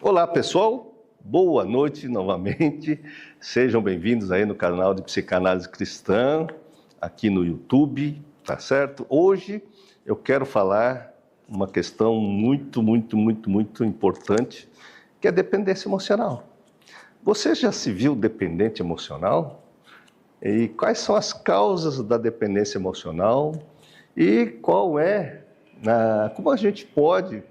Olá, pessoal. Boa noite novamente. Sejam bem-vindos aí no canal de Psicanálise Cristã, aqui no YouTube, tá certo? Hoje eu quero falar uma questão muito importante, que é a dependência emocional. Você já se viu dependente emocional? E quais são as causas da dependência emocional? E como a gente pode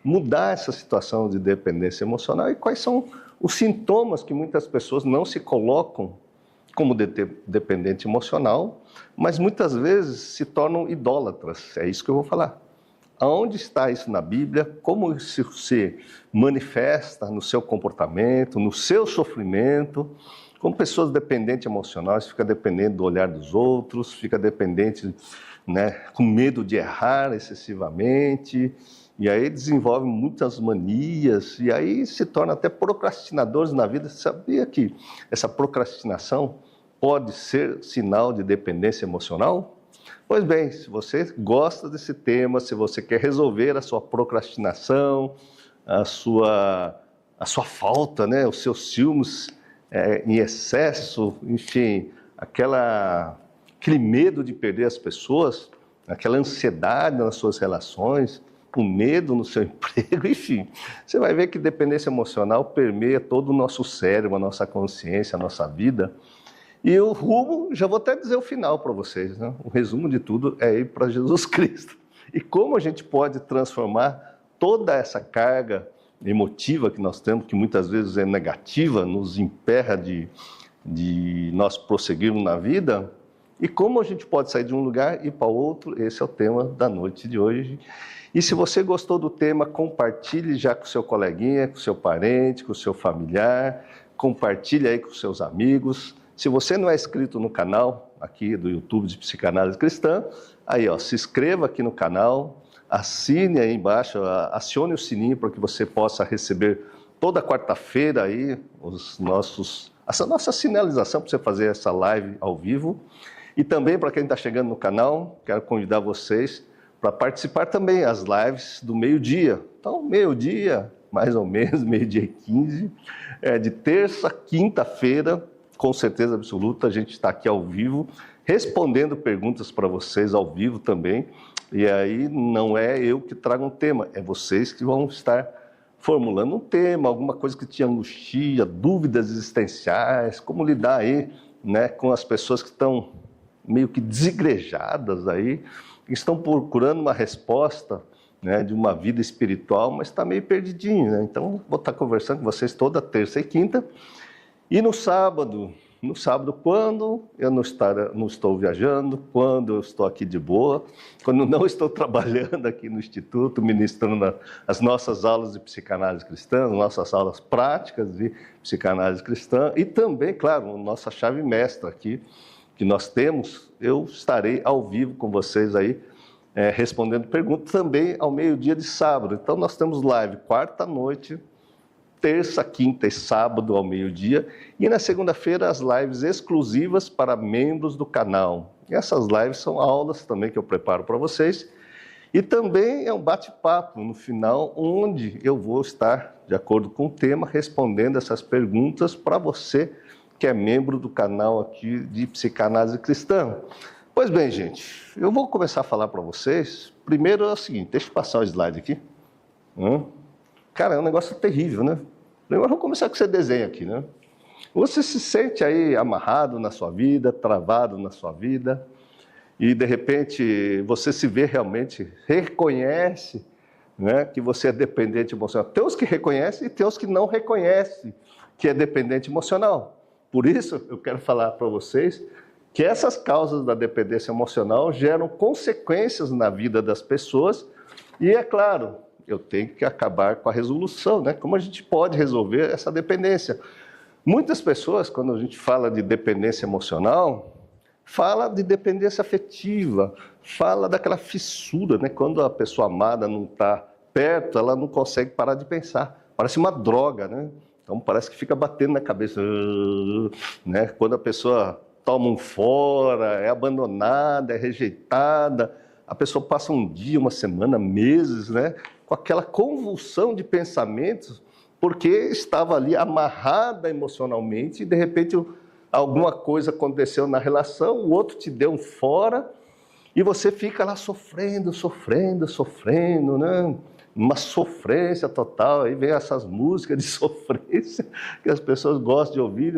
mudar essa situação de dependência emocional e quais são os sintomas que muitas pessoas não se colocam como dependente emocional, mas muitas vezes se tornam idólatras. É isso que eu vou falar. Aonde está isso na Bíblia? Como isso se manifesta no seu comportamento, no seu sofrimento? Como pessoas dependentes emocionais ficam dependendo do olhar dos outros, fica dependente, com medo de errar excessivamente, e aí desenvolvem muitas manias, e aí se tornam até procrastinadores na vida. Você sabia que essa procrastinação pode ser sinal de dependência emocional? Pois bem, se você gosta desse tema, se você quer resolver a sua procrastinação, a sua falta, os seus ciúmes em excesso, enfim, aquele medo de perder as pessoas, aquela ansiedade nas suas relações, o medo no seu emprego, enfim, você vai ver que dependência emocional permeia todo o nosso cérebro, a nossa consciência, a nossa vida. E o rumo, já vou até dizer o final para vocês, O resumo de tudo é ir para Jesus Cristo. E como a gente pode transformar toda essa carga emotiva que nós temos, que muitas vezes é negativa, nos emperra de nós prosseguirmos na vida, e como a gente pode sair de um lugar e ir para outro. Esse é o tema da noite de hoje. E se você gostou do tema, compartilhe já com o seu coleguinha, com o seu parente, com o seu familiar, compartilhe aí com os seus amigos. Se você não é inscrito no canal aqui do YouTube de Psicanálise Cristã, aí se inscreva aqui no canal, assine aí embaixo, acione o sininho para que você possa receber toda quarta-feira aí essa nossa sinalização para você fazer essa live ao vivo. E também, para quem está chegando no canal, quero convidar vocês para participar também das lives do meio-dia. Então, meio-dia, mais ou menos, meio-dia e 15, de terça, quinta-feira, com certeza absoluta, a gente está aqui ao vivo, respondendo perguntas para vocês ao vivo também. E aí não é eu que trago um tema, é vocês que vão estar formulando um tema, alguma coisa que te angustia, dúvidas existenciais, como lidar aí, com as pessoas que estão meio que desigrejadas aí, estão procurando uma resposta, de uma vida espiritual, mas está meio perdidinho, Então, vou estar conversando com vocês toda terça e quinta. E no sábado, quando eu não estou viajando, quando eu estou aqui de boa, quando não estou trabalhando aqui no Instituto, ministrando as nossas aulas de psicanálise cristã, nossas aulas práticas de psicanálise cristã, e também, claro, nossa chave mestra aqui, que nós temos, eu estarei ao vivo com vocês aí, respondendo perguntas também ao meio-dia de sábado. Então, nós temos live quarta-noite, terça, quinta e sábado ao meio-dia, e na segunda-feira as lives exclusivas para membros do canal. E essas lives são aulas também que eu preparo para vocês, e também é um bate-papo no final, onde eu vou estar, de acordo com o tema, respondendo essas perguntas para você que é membro do canal aqui de Psicanálise Cristã. Pois bem, gente, eu vou começar a falar para vocês. Primeiro é o seguinte, deixa eu passar o slide aqui. Cara, é um negócio terrível, Primeiro vamos começar com esse desenho aqui, Você se sente aí amarrado na sua vida, travado na sua vida, e de repente você se vê realmente, reconhece, que você é dependente emocional. Tem os que reconhecem e tem os que não reconhecem que é dependente emocional. Por isso, eu quero falar para vocês que essas causas da dependência emocional geram consequências na vida das pessoas, e é claro, eu tenho que acabar com a resolução, Como a gente pode resolver essa dependência? Muitas pessoas, quando a gente fala de dependência emocional, fala de dependência afetiva, fala daquela fissura, Quando a pessoa amada não está perto, ela não consegue parar de pensar. Parece uma droga, Então parece que fica batendo na cabeça, Quando a pessoa toma um fora, é abandonada, é rejeitada, a pessoa passa um dia, uma semana, meses, com aquela convulsão de pensamentos, porque estava ali amarrada emocionalmente e de repente alguma coisa aconteceu na relação, o outro te deu um fora e você fica lá sofrendo, né? Uma sofrência total. Aí vem essas músicas de sofrência que as pessoas gostam de ouvir,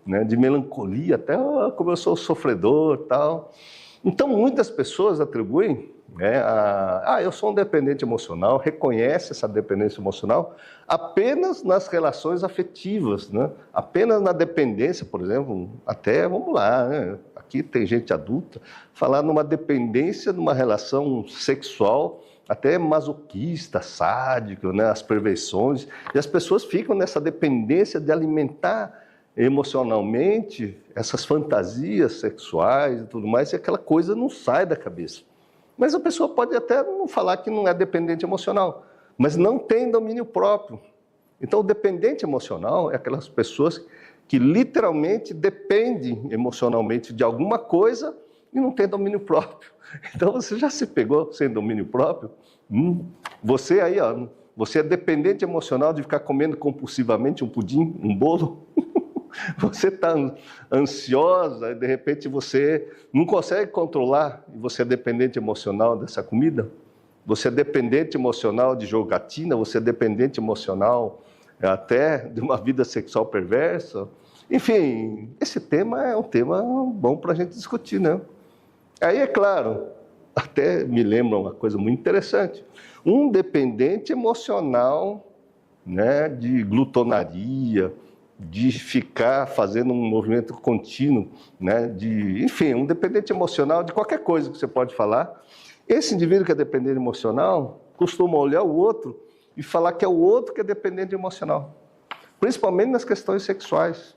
né? De melancolia, até como eu sou sofredor, tal. Então muitas pessoas atribuem, né, eu sou um dependente emocional, reconhece essa dependência emocional apenas nas relações afetivas, né? Apenas na dependência, por exemplo, até, vamos lá, né? Aqui tem gente adulta, falar numa dependência, numa relação sexual, até masoquista, sádico, né? As perversões, e as pessoas ficam nessa dependência de alimentar emocionalmente essas fantasias sexuais e tudo mais, e aquela coisa não sai da cabeça. Mas a pessoa pode até não falar que não é dependente emocional, mas não tem domínio próprio. Então, o dependente emocional é aquelas pessoas que literalmente dependem emocionalmente de alguma coisa e não tem domínio próprio. Então, você já se pegou sem domínio próprio? Você aí, você é dependente emocional de ficar comendo compulsivamente um pudim, um bolo? Você está ansiosa e de repente você não consegue controlar e você é dependente emocional dessa comida? Você é dependente emocional de jogatina? Você é dependente emocional até de uma vida sexual perversa? Enfim, esse tema é um tema bom para a gente discutir, né? Aí, é claro, até me lembra uma coisa muito interessante. Um dependente emocional, né, de glutonaria, de ficar fazendo um movimento contínuo, né, enfim, um dependente emocional de qualquer coisa que você pode falar. Esse indivíduo que é dependente emocional costuma olhar o outro e falar que é o outro que é dependente emocional, principalmente nas questões sexuais.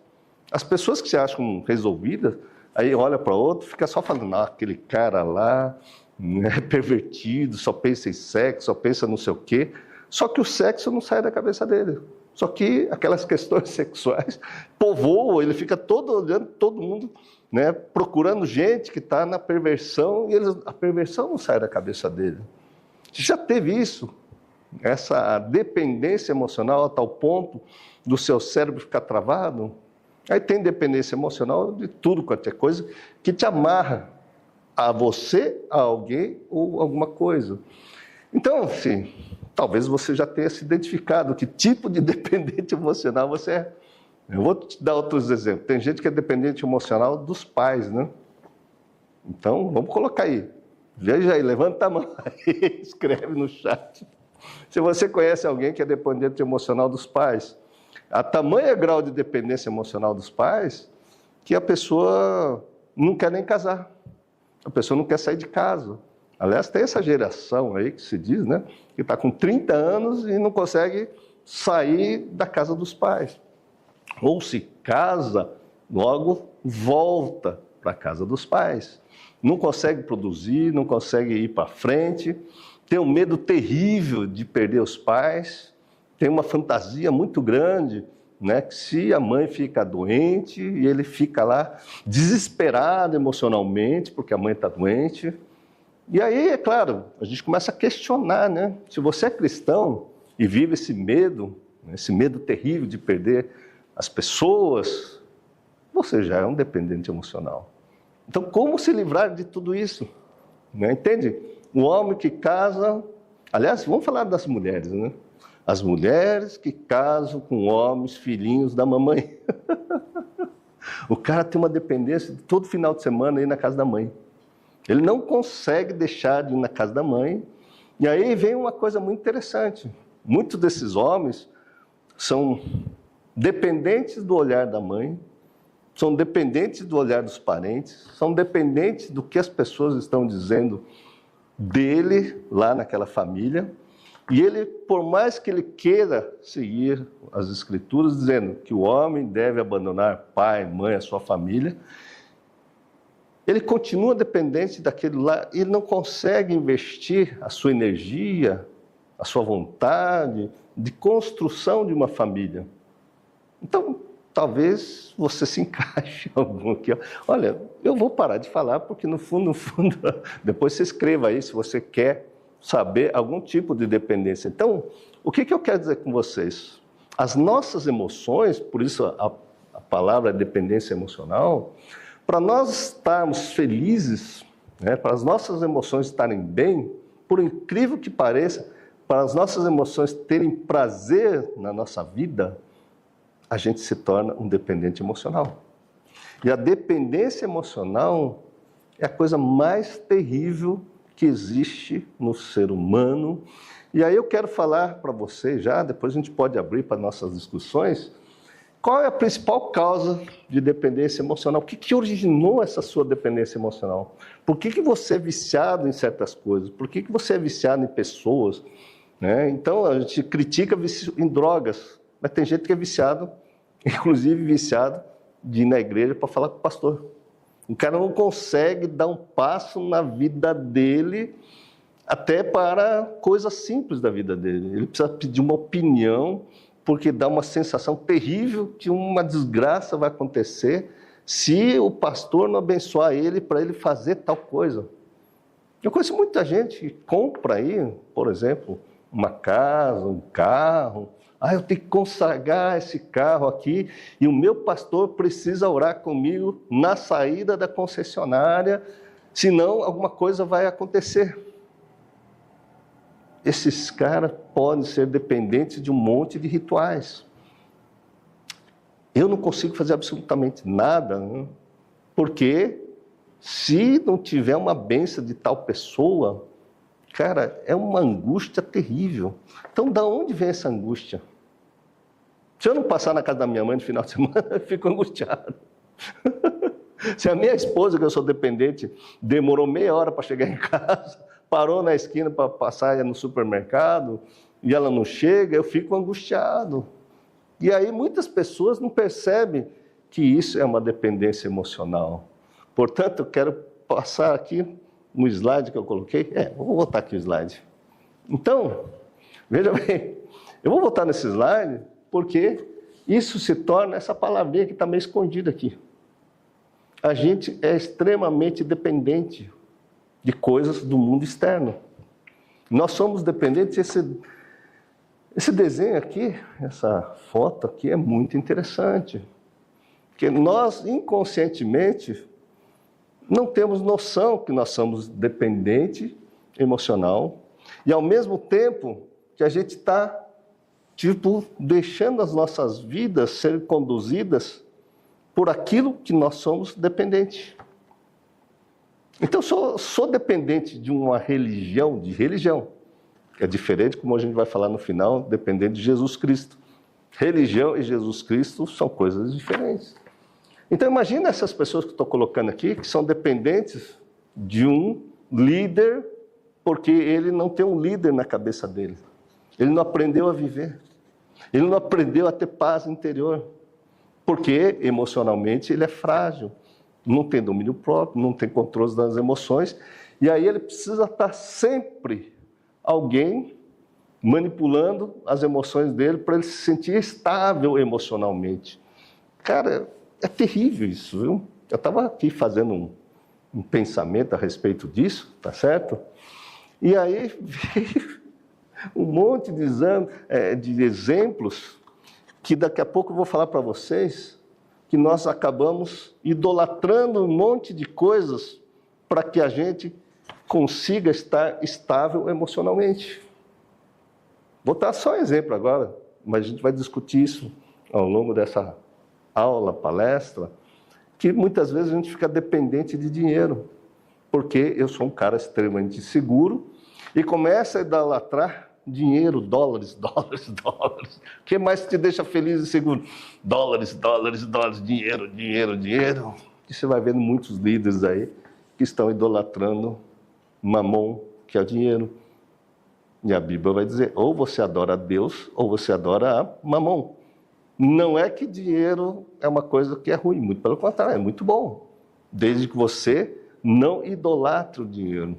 As pessoas que se acham resolvidas, aí olha para o outro, fica só falando, aquele cara lá, né, pervertido, só pensa em sexo, só pensa não sei o quê, só que o sexo não sai da cabeça dele. Só que aquelas questões sexuais povoam, ele fica todo olhando, todo mundo, né, procurando gente que está na perversão, e a perversão não sai da cabeça dele. Você já teve isso? Essa dependência emocional a tal ponto do seu cérebro ficar travado? Aí tem dependência emocional de tudo quanto é coisa que te amarra a você, a alguém ou alguma coisa. Então, assim, talvez você já tenha se identificado que tipo de dependente emocional você é. Eu vou te dar outros exemplos. Tem gente que é dependente emocional dos pais, né? Então, vamos colocar aí. Veja aí, levanta a mão aí, escreve no chat. Se você conhece alguém que é dependente emocional dos pais, a tamanho grau de dependência emocional dos pais que a pessoa não quer nem casar. A pessoa não quer sair de casa. Aliás, tem essa geração aí que se diz, né, que está com 30 anos e não consegue sair da casa dos pais. Ou se casa, logo volta para a casa dos pais. Não consegue produzir, não consegue ir para frente, tem um medo terrível de perder os pais, tem uma fantasia muito grande, né, que se a mãe fica doente e ele fica lá desesperado emocionalmente porque a mãe está doente. E aí, é claro, a gente começa a questionar, né? Se você é cristão e vive esse medo terrível de perder as pessoas, você já é um dependente emocional. Então, como se livrar de tudo isso? Né? Entende? Um homem que casa... Aliás, vamos falar das mulheres, né? As mulheres que casam com homens, filhinhos da mamãe. O cara tem uma dependência de todo final de semana ir na casa da mãe. Ele não consegue deixar de ir na casa da mãe. E aí vem uma coisa muito interessante. Muitos desses homens são dependentes do olhar da mãe, são dependentes do olhar dos parentes, são dependentes do que as pessoas estão dizendo dele lá naquela família. E ele, por mais que ele queira seguir as Escrituras, dizendo que o homem deve abandonar pai, mãe, a sua família, ele continua dependente daquele lá, ele não consegue investir a sua energia, a sua vontade de construção de uma família. Então, talvez você se encaixe em algum aqui. Olha, eu vou parar de falar, porque no fundo, depois você escreva aí se você quer saber algum tipo de dependência. Então, o que eu quero dizer com vocês? As nossas emoções, por isso a palavra é dependência emocional, para nós estarmos felizes, né, para as nossas emoções estarem bem, por incrível que pareça, para as nossas emoções terem prazer na nossa vida, a gente se torna um dependente emocional. E a dependência emocional é a coisa mais terrível que existe no ser humano. E aí eu quero falar para vocês já, depois a gente pode abrir para nossas discussões, qual é a principal causa de dependência emocional? O que originou essa sua dependência emocional? Por que você é viciado em certas coisas? Por que você é viciado em pessoas? Né? Então, a gente critica vício em drogas, mas tem gente que é viciado, inclusive viciado, de ir na igreja para falar com o pastor. O cara não consegue dar um passo na vida dele, até para coisas simples da vida dele. Ele precisa pedir uma opinião, porque dá uma sensação terrível que uma desgraça vai acontecer se o pastor não abençoar ele para ele fazer tal coisa. Eu conheço muita gente que compra aí, por exemplo, uma casa, um carro. Eu tenho que consagrar esse carro aqui e o meu pastor precisa orar comigo na saída da concessionária, senão alguma coisa vai acontecer. Esses caras podem ser dependentes de um monte de rituais. Eu não consigo fazer absolutamente nada, né? Porque se não tiver uma bênção de tal pessoa, cara, é uma angústia terrível. Então, da onde vem essa angústia? Se eu não passar na casa da minha mãe no final de semana, eu fico angustiado. Se a minha esposa, que eu sou dependente, demorou meia hora para chegar em casa, parou na esquina para passar no supermercado, e ela não chega, eu fico angustiado. E aí muitas pessoas não percebem que isso é uma dependência emocional. Portanto, eu quero passar aqui no slide que eu coloquei. Vou botar aqui o slide. Então, veja bem, eu vou botar nesse slide porque isso se torna essa palavrinha que está meio escondida aqui. A gente é extremamente dependente de coisas do mundo externo. Nós somos dependentes. Esse desenho aqui, essa foto aqui é muito interessante. Porque nós, inconscientemente, não temos noção que nós somos dependente emocional e, ao mesmo tempo, que a gente está, deixando as nossas vidas serem conduzidas por aquilo que nós somos dependentes. Então, eu sou dependente de uma religião, que é diferente, como a gente vai falar no final, dependente de Jesus Cristo. Religião e Jesus Cristo são coisas diferentes. Então, imagina essas pessoas que estou colocando aqui, que são dependentes de um líder, porque ele não tem um líder na cabeça dele. Ele não aprendeu a viver. Ele não aprendeu a ter paz interior. Porque, emocionalmente, ele é frágil. Não tem domínio próprio, não tem controle das emoções. E aí ele precisa estar sempre alguém manipulando as emoções dele para ele se sentir estável emocionalmente. Cara, é terrível isso, viu? Eu estava aqui fazendo um pensamento a respeito disso, tá certo? E aí veio um monte de exemplos que daqui a pouco eu vou falar para vocês, que nós acabamos idolatrando um monte de coisas para que a gente consiga estar estável emocionalmente. Vou dar só um exemplo agora, mas a gente vai discutir isso ao longo dessa aula, palestra, que muitas vezes a gente fica dependente de dinheiro, porque eu sou um cara extremamente seguro e começa a idolatrar dinheiro, dólares. O que mais te deixa feliz e seguro? Dólares, dinheiro. E você vai vendo muitos líderes aí que estão idolatrando mamon, que é o dinheiro. E a Bíblia vai dizer, ou você adora a Deus, ou você adora a mamon. Não é que dinheiro é uma coisa que é ruim, muito pelo contrário, é muito bom, desde que você não idolatre o dinheiro.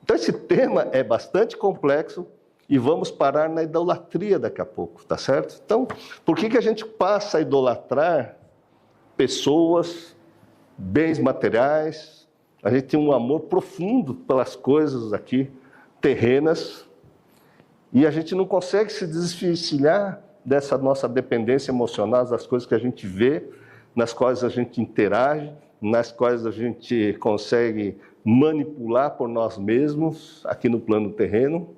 Então esse tema é bastante complexo e vamos parar na idolatria daqui a pouco, tá certo? Então, por que a gente passa a idolatrar pessoas, bens materiais? A gente tem um amor profundo pelas coisas aqui terrenas e a gente não consegue se desvencilhar dessa nossa dependência emocional, das coisas que a gente vê, nas quais a gente interage, nas quais a gente consegue manipular por nós mesmos, aqui no plano terreno,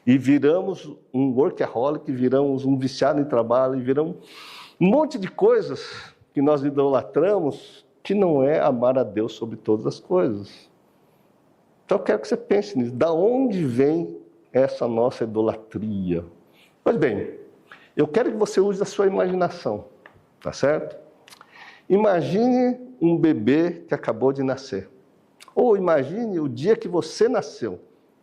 e viramos um workaholic, viramos um viciado em trabalho, e viramos um monte de coisas que nós idolatramos, que não é amar a Deus sobre todas as coisas. Então eu quero que você pense nisso. Da onde vem essa nossa idolatria? Pois bem, eu quero que você use a sua imaginação, tá certo? Imagine um bebê que acabou de nascer. Ou imagine o dia que você nasceu.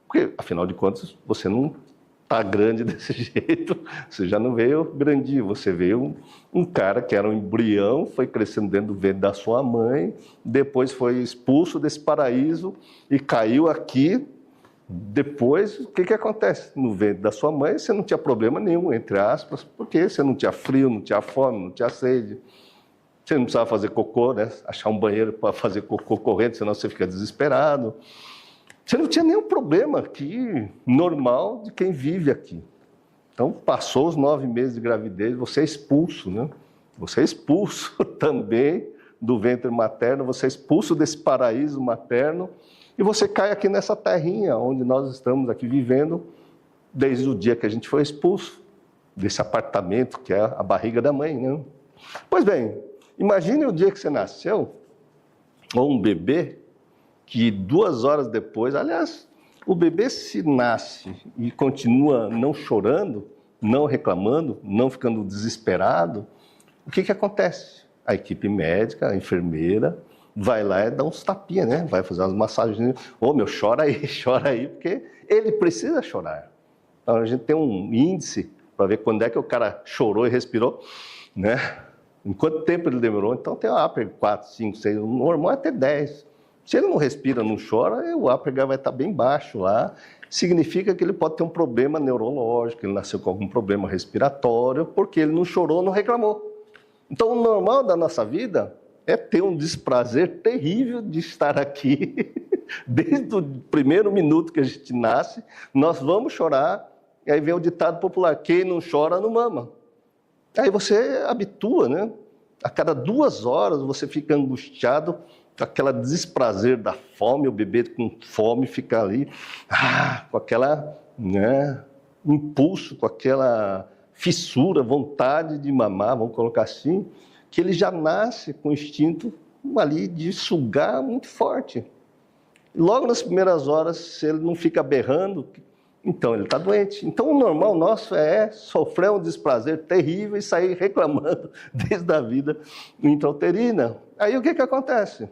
Porque, afinal de contas, você não está grande desse jeito, você já não veio grandinho, você veio um cara que era um embrião, foi crescendo dentro do ventre da sua mãe, depois foi expulso desse paraíso e caiu aqui. Depois, o que acontece? No ventre da sua mãe, você não tinha problema nenhum, entre aspas, porque você não tinha frio, não tinha fome, não tinha sede. Você não precisava fazer cocô, né? Achar um banheiro para fazer cocô correndo, senão você fica desesperado. Você não tinha nenhum problema aqui, normal, de quem vive aqui. Então, passou os 9 meses de gravidez, você é expulso, né? Você é expulso também do ventre materno, você é expulso desse paraíso materno, e você cai aqui nessa terrinha, onde nós estamos aqui vivendo, desde o dia que a gente foi expulso desse apartamento, que é a barriga da mãe, né? Pois bem, imagine o dia que você nasceu, ou um bebê, que 2 horas depois, aliás, o bebê se nasce e continua não chorando, não reclamando, não ficando desesperado, o que acontece? A equipe médica, a enfermeira, vai lá e dá uns tapinhas, né? Vai fazer umas massagens. Ô, meu, chora aí, porque ele precisa chorar. Então, a gente tem um índice para ver quando é que o cara chorou e respirou, né? Em quanto tempo ele demorou. Então, tem o Apgar 4, 5, 6, o normal é até 10. Se ele não respira, não chora, o Apgar vai estar bem baixo lá. Significa que ele pode ter um problema neurológico, ele nasceu com algum problema respiratório, porque ele não chorou, não reclamou. Então, o normal da nossa vida é ter um desprazer terrível de estar aqui. Desde o primeiro minuto que a gente nasce, nós vamos chorar, e aí vem o ditado popular, quem não chora não mama. Aí você habitua, né? A cada 2 horas você fica angustiado, aquele desprazer da fome, o bebê com fome fica ali, com aquela, né, impulso, com aquela fissura, vontade de mamar, vamos colocar assim, que ele já nasce com o instinto ali de sugar muito forte. Logo nas primeiras horas, se ele não fica berrando, então ele está doente. Então o normal nosso é sofrer um desprazer terrível e sair reclamando desde a vida intrauterina. Aí o que acontece?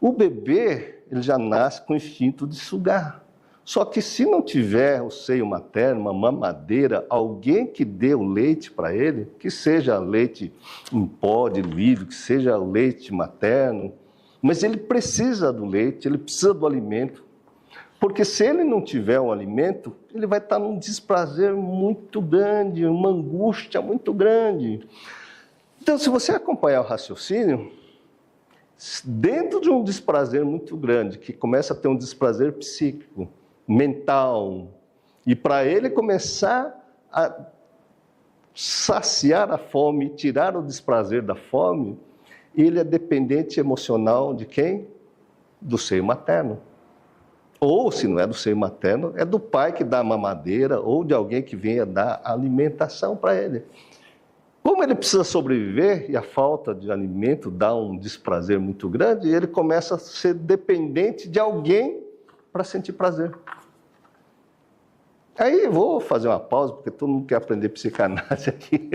O bebê, ele já nasce com o instinto de sugar. Só que se não tiver o seio materno, uma mamadeira, alguém que dê o leite para ele, que seja leite em pó, diluído, que seja leite materno, mas ele precisa do leite, ele precisa do alimento, porque se ele não tiver o alimento, ele vai estar num desprazer muito grande, uma angústia muito grande. Então, se você acompanhar o raciocínio, dentro de um desprazer muito grande, que começa a ter um desprazer psíquico, mental, e para ele começar a saciar a fome, tirar o desprazer da fome, ele é dependente emocional de quem? Do seio materno. Ou, se não é do seio materno, é do pai que dá a mamadeira, ou de alguém que venha dar alimentação para ele. Como ele precisa sobreviver, e a falta de alimento dá um desprazer muito grande, ele começa a ser dependente de alguém para sentir prazer. Aí vou fazer uma pausa, porque todo mundo quer aprender psicanálise aqui.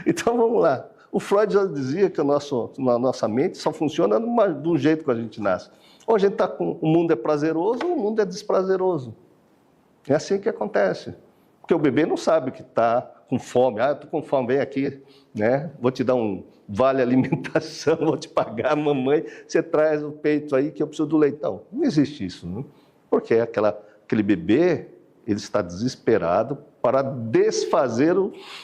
Então vamos lá. O Freud já dizia que a nossa mente só funciona de um jeito que a gente nasce. Ou a gente está com o mundo é prazeroso, ou o mundo é desprazeroso. É assim que acontece. Porque o bebê não sabe que está com fome. Estou com fome, vem aqui, né? Vou te dar um vale alimentação, vou te pagar, mamãe, você traz o peito aí que eu preciso do leitão. Não existe isso, né? Porque aquele bebê, ele está desesperado para desfazer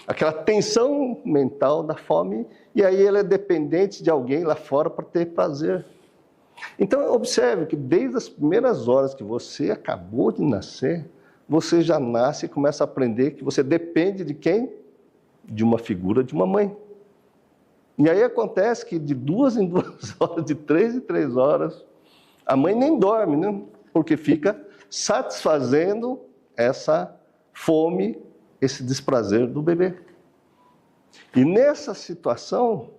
aquela tensão mental da fome, e aí ele é dependente de alguém lá fora para ter prazer. Então, observe que desde as primeiras horas que você acabou de nascer, você já nasce e começa a aprender que você depende de quem? De uma figura de uma mãe. E aí acontece que de 2 em 2 horas, de 3 em 3 horas, a mãe nem dorme, né? Porque fica satisfazendo essa fome, esse desprazer do bebê. E nessa situação,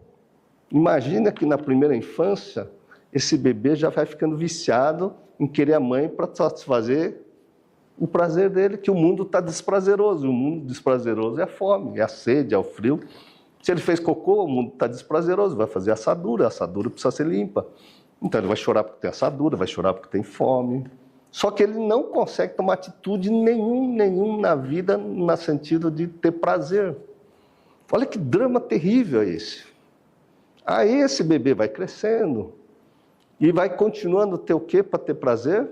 imagina que na primeira infância, esse bebê já vai ficando viciado em querer a mãe para satisfazer o prazer dele, que o mundo está desprazeroso. O mundo desprazeroso é a fome, é a sede, é o frio. Se ele fez cocô, o mundo está desprazeroso, vai fazer assadura, a assadura precisa ser limpa. Então ele vai chorar porque tem assadura, vai chorar porque tem fome. Só que ele não consegue tomar atitude nenhum na vida, no sentido de ter prazer. Olha que drama terrível é esse. Aí esse bebê vai crescendo e vai continuando a ter o quê para ter prazer?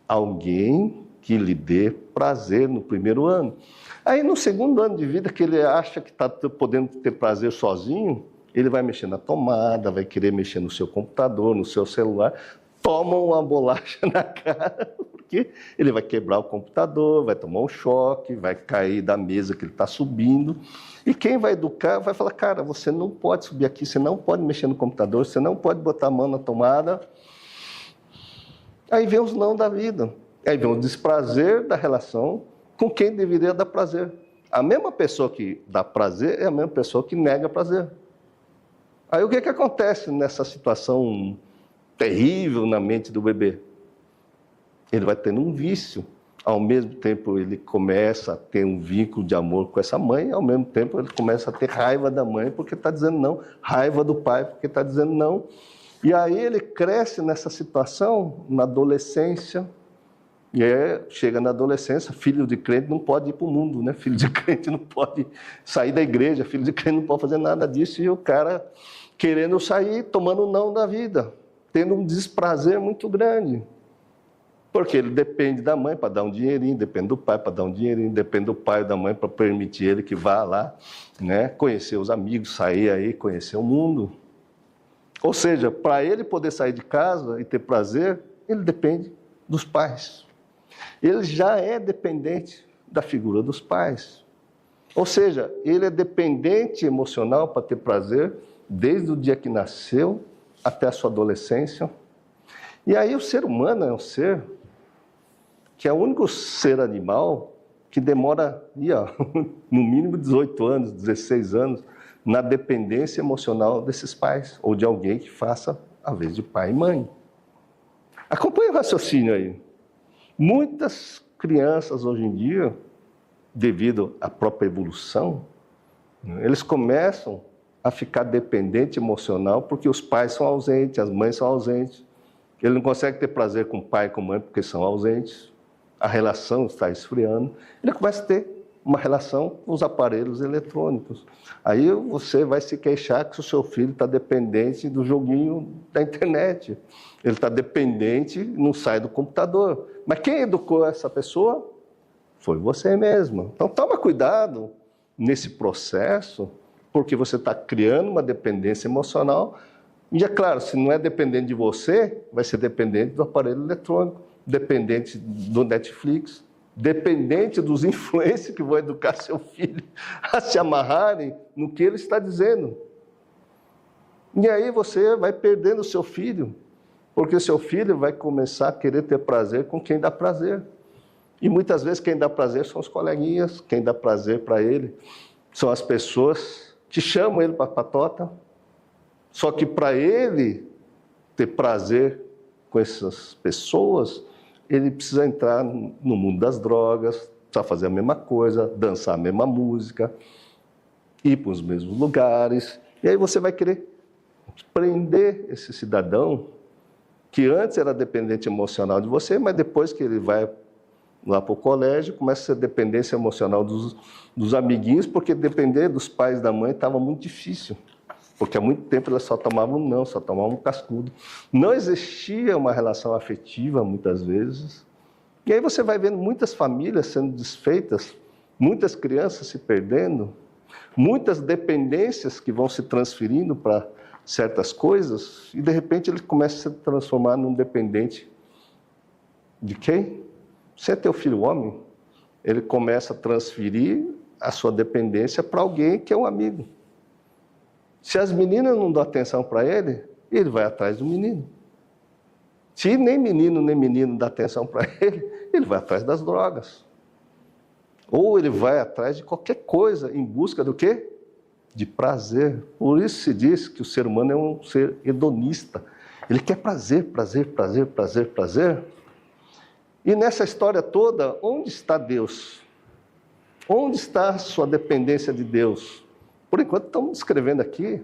Alguém que lhe dê prazer no primeiro ano. Aí no segundo ano de vida, que ele acha que está podendo ter prazer sozinho, ele vai mexer na tomada, vai querer mexer no seu computador, no seu celular, toma uma bolacha na cara, porque ele vai quebrar o computador, vai tomar um choque, vai cair da mesa que ele está subindo. E quem vai educar vai falar, cara, você não pode subir aqui, você não pode mexer no computador, você não pode botar a mão na tomada. Aí vem os não da vida. Aí vem o desprazer da relação com quem deveria dar prazer. A mesma pessoa que dá prazer é a mesma pessoa que nega prazer. Aí o que acontece nessa situação terrível na mente do bebê? Ele vai tendo um vício. Ao mesmo tempo ele começa a ter um vínculo de amor com essa mãe, ao mesmo tempo ele começa a ter raiva da mãe porque está dizendo não, raiva do pai porque está dizendo não. E aí ele cresce nessa situação, na adolescência, e aí chega na adolescência, filho de crente não pode ir para o mundo, né? Filho de crente não pode sair da igreja, filho de crente não pode fazer nada disso, e o cara querendo sair, tomando não da vida, tendo um desprazer muito grande. Porque ele depende da mãe para dar um dinheirinho, depende do pai para dar um dinheirinho, depende do pai e da mãe para permitir ele que vá lá, né? Conhecer os amigos, sair aí, conhecer o mundo. Ou seja, para ele poder sair de casa e ter prazer, ele depende dos pais. Ele já é dependente da figura dos pais. Ou seja, ele é dependente emocional para ter prazer desde o dia que nasceu até a sua adolescência. E aí o ser humano é um ser que é o único ser animal que demora, no mínimo 18 anos, 16 anos, na dependência emocional desses pais, ou de alguém que faça a vez de pai e mãe. Acompanhe o raciocínio aí. Muitas crianças hoje em dia, devido à própria evolução, eles começam a ficar dependente emocional porque os pais são ausentes, as mães são ausentes. Ele não consegue ter prazer com o pai e com a mãe porque são ausentes. A relação está esfriando. Ele começa a ter uma relação com os aparelhos eletrônicos. Aí você vai se queixar que o seu filho está dependente do joguinho da internet. Ele está dependente e não sai do computador. Mas quem educou essa pessoa? Foi você mesmo. Então toma cuidado nesse processo, porque você está criando uma dependência emocional. E é claro, se não é dependente de você, vai ser dependente do aparelho eletrônico, dependente do Netflix, dependente dos influencers que vão educar seu filho a se amarrarem no que ele está dizendo. E aí você vai perdendo o seu filho, porque seu filho vai começar a querer ter prazer com quem dá prazer. E muitas vezes quem dá prazer são os coleguinhas, quem dá prazer para ele são as pessoas que chamam ele para a patota. Só que para ele ter prazer com essas pessoas, ele precisa entrar no mundo das drogas, precisa fazer a mesma coisa, dançar a mesma música, ir para os mesmos lugares. E aí você vai querer prender esse cidadão que antes era dependente emocional de você, mas depois que ele vai lá para o colégio, começa a ser dependência emocional dos amiguinhos, porque depender dos pais e da mãe estava muito difícil. Porque há muito tempo elas só tomavam não, só tomavam cascudo. Não existia uma relação afetiva, muitas vezes. E aí você vai vendo muitas famílias sendo desfeitas, muitas crianças se perdendo, muitas dependências que vão se transferindo para certas coisas, e de repente ele começa a se transformar num dependente de quem? Se é teu filho homem, ele começa a transferir a sua dependência para alguém que é um amigo. Se as meninas não dão atenção para ele, ele vai atrás do menino. Se nem menino nem menino dá atenção para ele vai atrás das drogas. Ou ele vai atrás de qualquer coisa em busca do quê? De prazer. Por isso se diz que o ser humano é um ser hedonista. Ele quer prazer, prazer, prazer, prazer, prazer. E nessa história toda, onde está Deus? Onde está a sua dependência de Deus? Por enquanto estamos descrevendo aqui,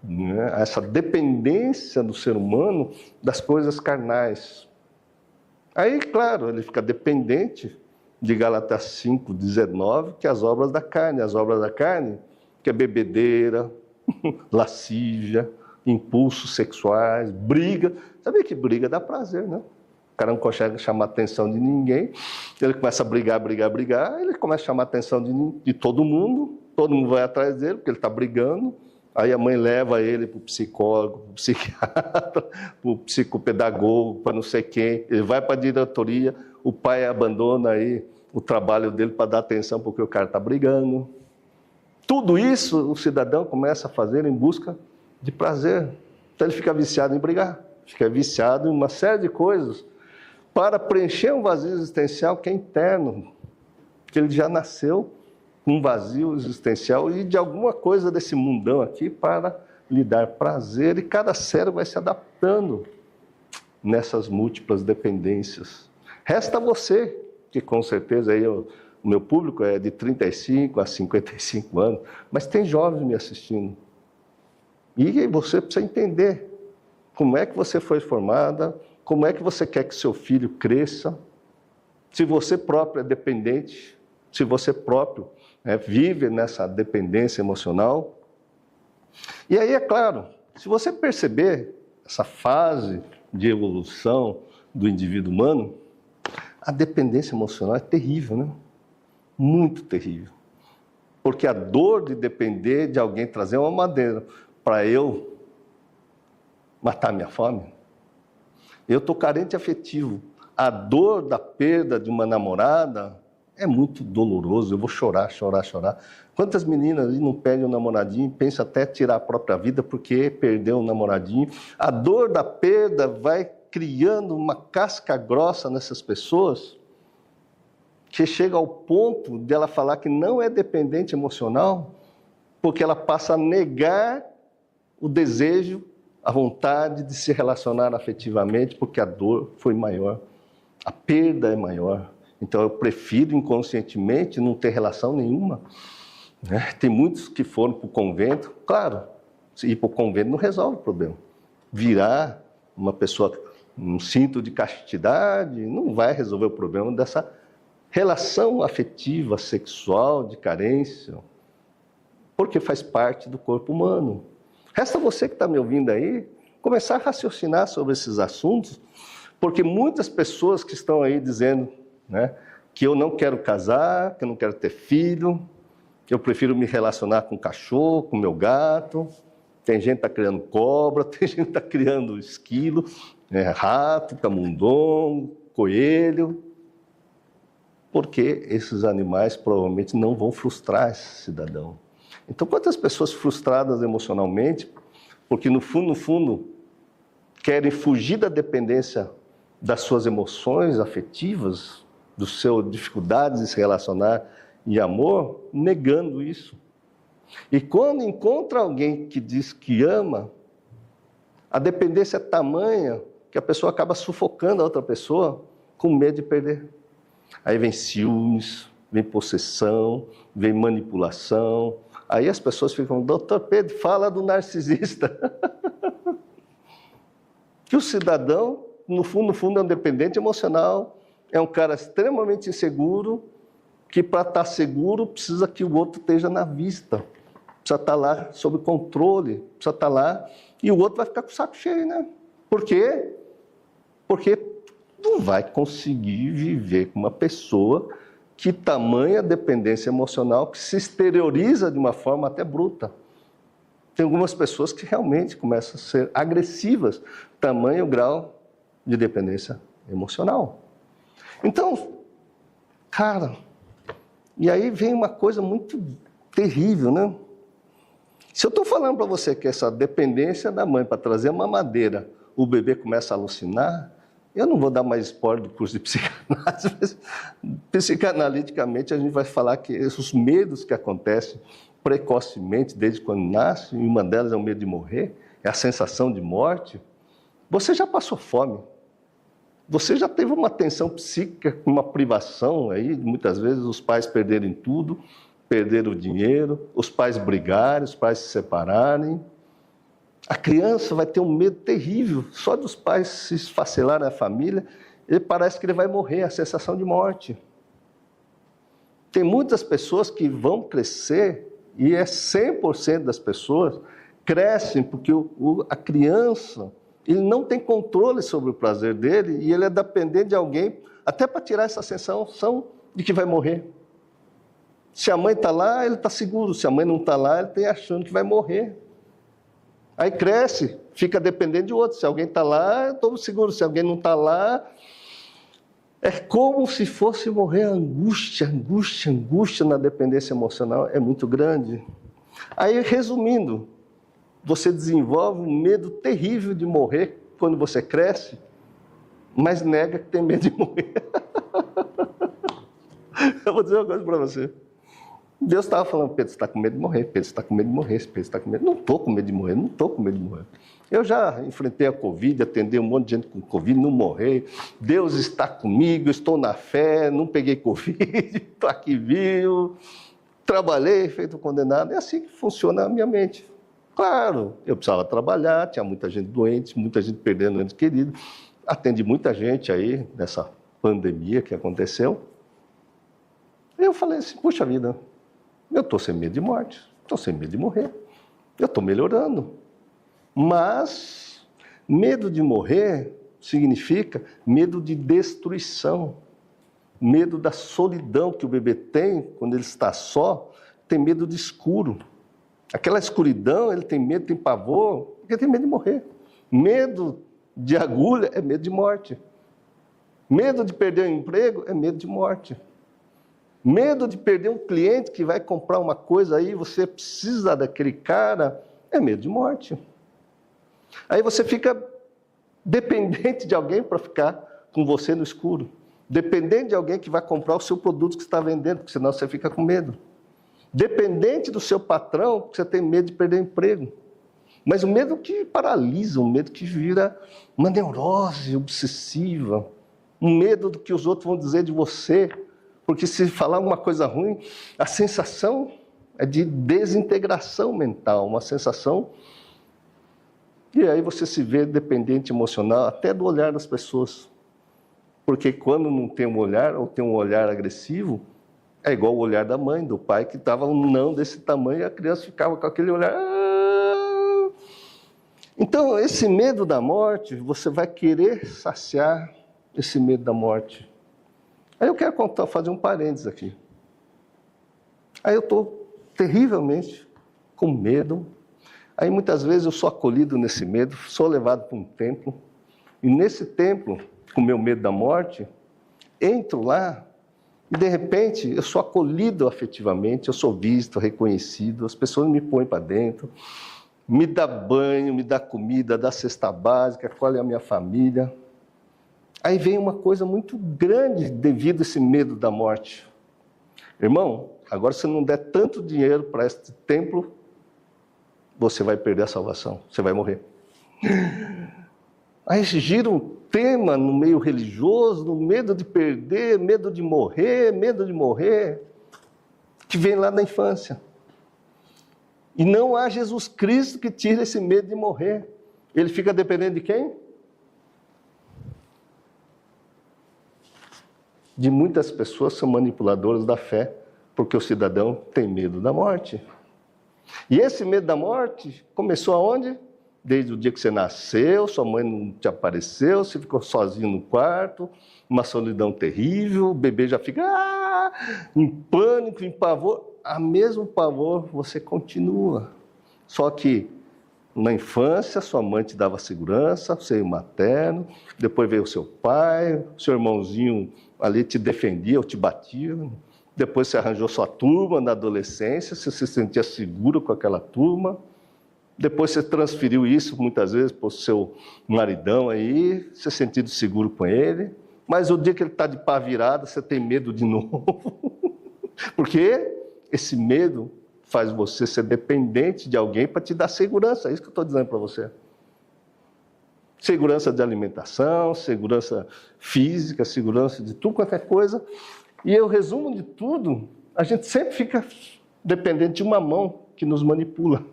né, essa dependência do ser humano das coisas carnais. Aí, claro, ele fica dependente de Gálatas 5:19, que é as obras da carne. As obras da carne, que é bebedeira, lascívia, impulsos sexuais, briga. Sabia que briga dá prazer, né? O cara não consegue chamar a atenção de ninguém, ele começa a brigar, ele começa a chamar a atenção de todo mundo vai atrás dele, porque ele está brigando. Aí a mãe leva ele para o psicólogo, para o psiquiatra, para o psicopedagogo, para não sei quem. Ele vai para a diretoria, o pai abandona aí o trabalho dele para dar atenção porque o cara está brigando. Tudo isso o cidadão começa a fazer em busca de prazer. Então ele fica viciado em brigar, fica viciado em uma série de coisas para preencher um vazio existencial que é interno, que ele já nasceu com um vazio existencial e de alguma coisa desse mundão aqui para lhe dar prazer, e cada cérebro vai se adaptando nessas múltiplas dependências. Resta você, que com certeza aí o meu público é de 35 a 55 anos, mas tem jovens me assistindo. E você precisa entender como é que você foi formada, como é que você quer que seu filho cresça, se você próprio é dependente, se você próprio vive nessa dependência emocional. E aí, é claro, se você perceber essa fase de evolução do indivíduo humano, a dependência emocional é terrível, né? Muito terrível. Porque a dor de depender de alguém trazer uma madeira para eu matar minha fome, eu estou carente afetivo. A dor da perda de uma namorada é muito doloroso, eu vou chorar. Quantas meninas ali não perdem um namoradinho e pensam até tirar a própria vida porque perdeu um namoradinho? A dor da perda vai criando uma casca grossa nessas pessoas que chega ao ponto de ela falar que não é dependente emocional porque ela passa a negar o desejo, a vontade de se relacionar afetivamente porque a dor foi maior, a perda é maior. Então eu prefiro inconscientemente não ter relação nenhuma. Tem muitos que foram para o convento, claro, ir para o convento não resolve o problema. Virar uma pessoa, um cinto de castidade, não vai resolver o problema dessa relação afetiva, sexual, de carência, porque faz parte do corpo humano. Resta você que está me ouvindo aí, começar a raciocinar sobre esses assuntos, porque muitas pessoas que estão aí dizendo, que eu não quero casar, que eu não quero ter filho, que eu prefiro me relacionar com o cachorro, com o meu gato. Tem gente que está criando cobra, tem gente que está criando esquilo, rato, camundongo, coelho. Porque esses animais provavelmente não vão frustrar esse cidadão. Então, quantas pessoas frustradas emocionalmente, porque no fundo, querem fugir da dependência das suas emoções afetivas, da sua dificuldade de se relacionar em amor, negando isso. E quando encontra alguém que diz que ama, a dependência é tamanha que a pessoa acaba sufocando a outra pessoa com medo de perder. Aí vem ciúmes, vem possessão, vem manipulação. Aí as pessoas ficam, doutor Pedro, fala do narcisista. Que o cidadão, no fundo, é um dependente emocional, é um cara extremamente inseguro, que para estar seguro precisa que o outro esteja na vista, precisa estar lá sob controle, precisa estar lá, e o outro vai ficar com o saco cheio, né? Por quê? Porque não vai conseguir viver com uma pessoa que tamanha dependência emocional, que se exterioriza de uma forma até bruta. Tem algumas pessoas que realmente começam a ser agressivas, tamanho grau de dependência emocional. Então, Cara, e aí vem uma coisa muito terrível, né? Se eu estou falando para você que essa dependência da mãe para trazer a mamadeira, o bebê começa a alucinar, eu não vou dar mais spoiler do curso de psicanálise, mas psicanaliticamente a gente vai falar que os medos que acontecem precocemente, desde quando nasce, e uma delas é o medo de morrer, é a sensação de morte. Você já passou fome, você já teve uma tensão psíquica, uma privação aí, muitas vezes os pais perderem tudo, perderam o dinheiro, os pais brigarem, os pais se separarem. A criança vai ter um medo terrível, só dos pais se esfacelarem a família, ele parece que ele vai morrer, a sensação de morte. Tem muitas pessoas que vão crescer, e é 100% das pessoas crescem porque a criança, ele não tem controle sobre o prazer dele, e ele é dependente de alguém, até para tirar essa sensação de que vai morrer. Se a mãe está lá, ele está seguro, se a mãe não está lá, ele está achando que vai morrer. Aí cresce, fica dependente de outro. Se alguém está lá, eu estou seguro. Se alguém não está lá, é como se fosse morrer. A angústia na dependência emocional é muito grande. Aí, resumindo, você desenvolve um medo terrível de morrer quando você cresce, mas nega que tem medo de morrer. Eu vou dizer uma coisa para você. Deus estava falando, Pedro, você está com medo de morrer, Pedro, você está com medo de morrer, Pedro, você está com medo. Não estou com medo de morrer, não estou com medo de morrer. Eu já enfrentei a Covid, atendi um monte de gente com Covid, não morri. Deus está comigo, estou na fé, não peguei Covid, estou aqui vivo, trabalhei, feito condenado. É assim que funciona a minha mente. Claro, eu precisava trabalhar, tinha muita gente doente, muita gente perdendo entes queridos. Atendi muita gente aí nessa pandemia que aconteceu. Eu falei assim, puxa vida, eu estou sem medo de morte, estou sem medo de morrer, eu estou melhorando. Mas medo de morrer significa medo de destruição, medo da solidão que o bebê tem quando ele está só, tem medo de escuro. Aquela escuridão, ele tem medo, tem pavor, porque tem medo de morrer. Medo de agulha é medo de morte. Medo de perder o emprego é medo de morte. Medo de perder um cliente que vai comprar uma coisa aí, você precisa daquele cara, é medo de morte. Aí você fica dependente de alguém para ficar com você no escuro. Dependente de alguém que vai comprar o seu produto que você está vendendo, porque senão você fica com medo. Dependente do seu patrão, porque você tem medo de perder o emprego. Mas o medo que paralisa, um medo que vira uma neurose obsessiva. Um medo do que os outros vão dizer de você. Porque se falar alguma coisa ruim, a sensação é de desintegração mental, uma sensação. E aí você se vê dependente emocional até do olhar das pessoas. Porque quando não tem um olhar, ou tem um olhar agressivo, é igual o olhar da mãe, do pai, que estava um não desse tamanho e a criança ficava com aquele olhar. Então, esse medo da morte, você vai querer saciar esse medo da morte. Aí eu quero fazer um parênteses aqui. Aí eu estou terrivelmente com medo. Aí muitas vezes eu sou acolhido nesse medo, sou levado para um templo. E nesse templo, com meu medo da morte, entro lá e de repente eu sou acolhido afetivamente, eu sou visto, reconhecido, as pessoas me põem para dentro, me dá banho, me dá comida, dá cesta básica, acolhe a minha família. Aí vem uma coisa muito grande devido a esse medo da morte. Irmão, agora se não der tanto dinheiro para este templo, você vai perder a salvação, você vai morrer. Aí gira um tema no meio religioso, no medo de perder, medo de morrer, que vem lá da infância. E não há Jesus Cristo que tire esse medo de morrer. Ele fica dependendo de quem? De muitas pessoas são manipuladoras da fé, porque o cidadão tem medo da morte. E esse medo da morte começou aonde? Desde o dia que você nasceu, sua mãe não te apareceu, você ficou sozinho no quarto, uma solidão terrível, o bebê já fica em pânico, em pavor. A mesmo pavor você continua. Só que na infância, sua mãe te dava segurança, seio materno, depois veio o seu pai, seu irmãozinho ali te defendia ou te batia. Depois você arranjou sua turma na adolescência, você se sentia seguro com aquela turma. Depois você transferiu isso, muitas vezes, para o seu maridão aí, você se sentido seguro com ele. Mas o dia que ele está de pá virada, você tem medo de novo. Porque esse medo faz você ser dependente de alguém para te dar segurança. É isso que eu estou dizendo para você. Segurança de alimentação, segurança física, segurança de tudo, qualquer coisa. E o resumo de tudo, a gente sempre fica dependente de uma mão que nos manipula.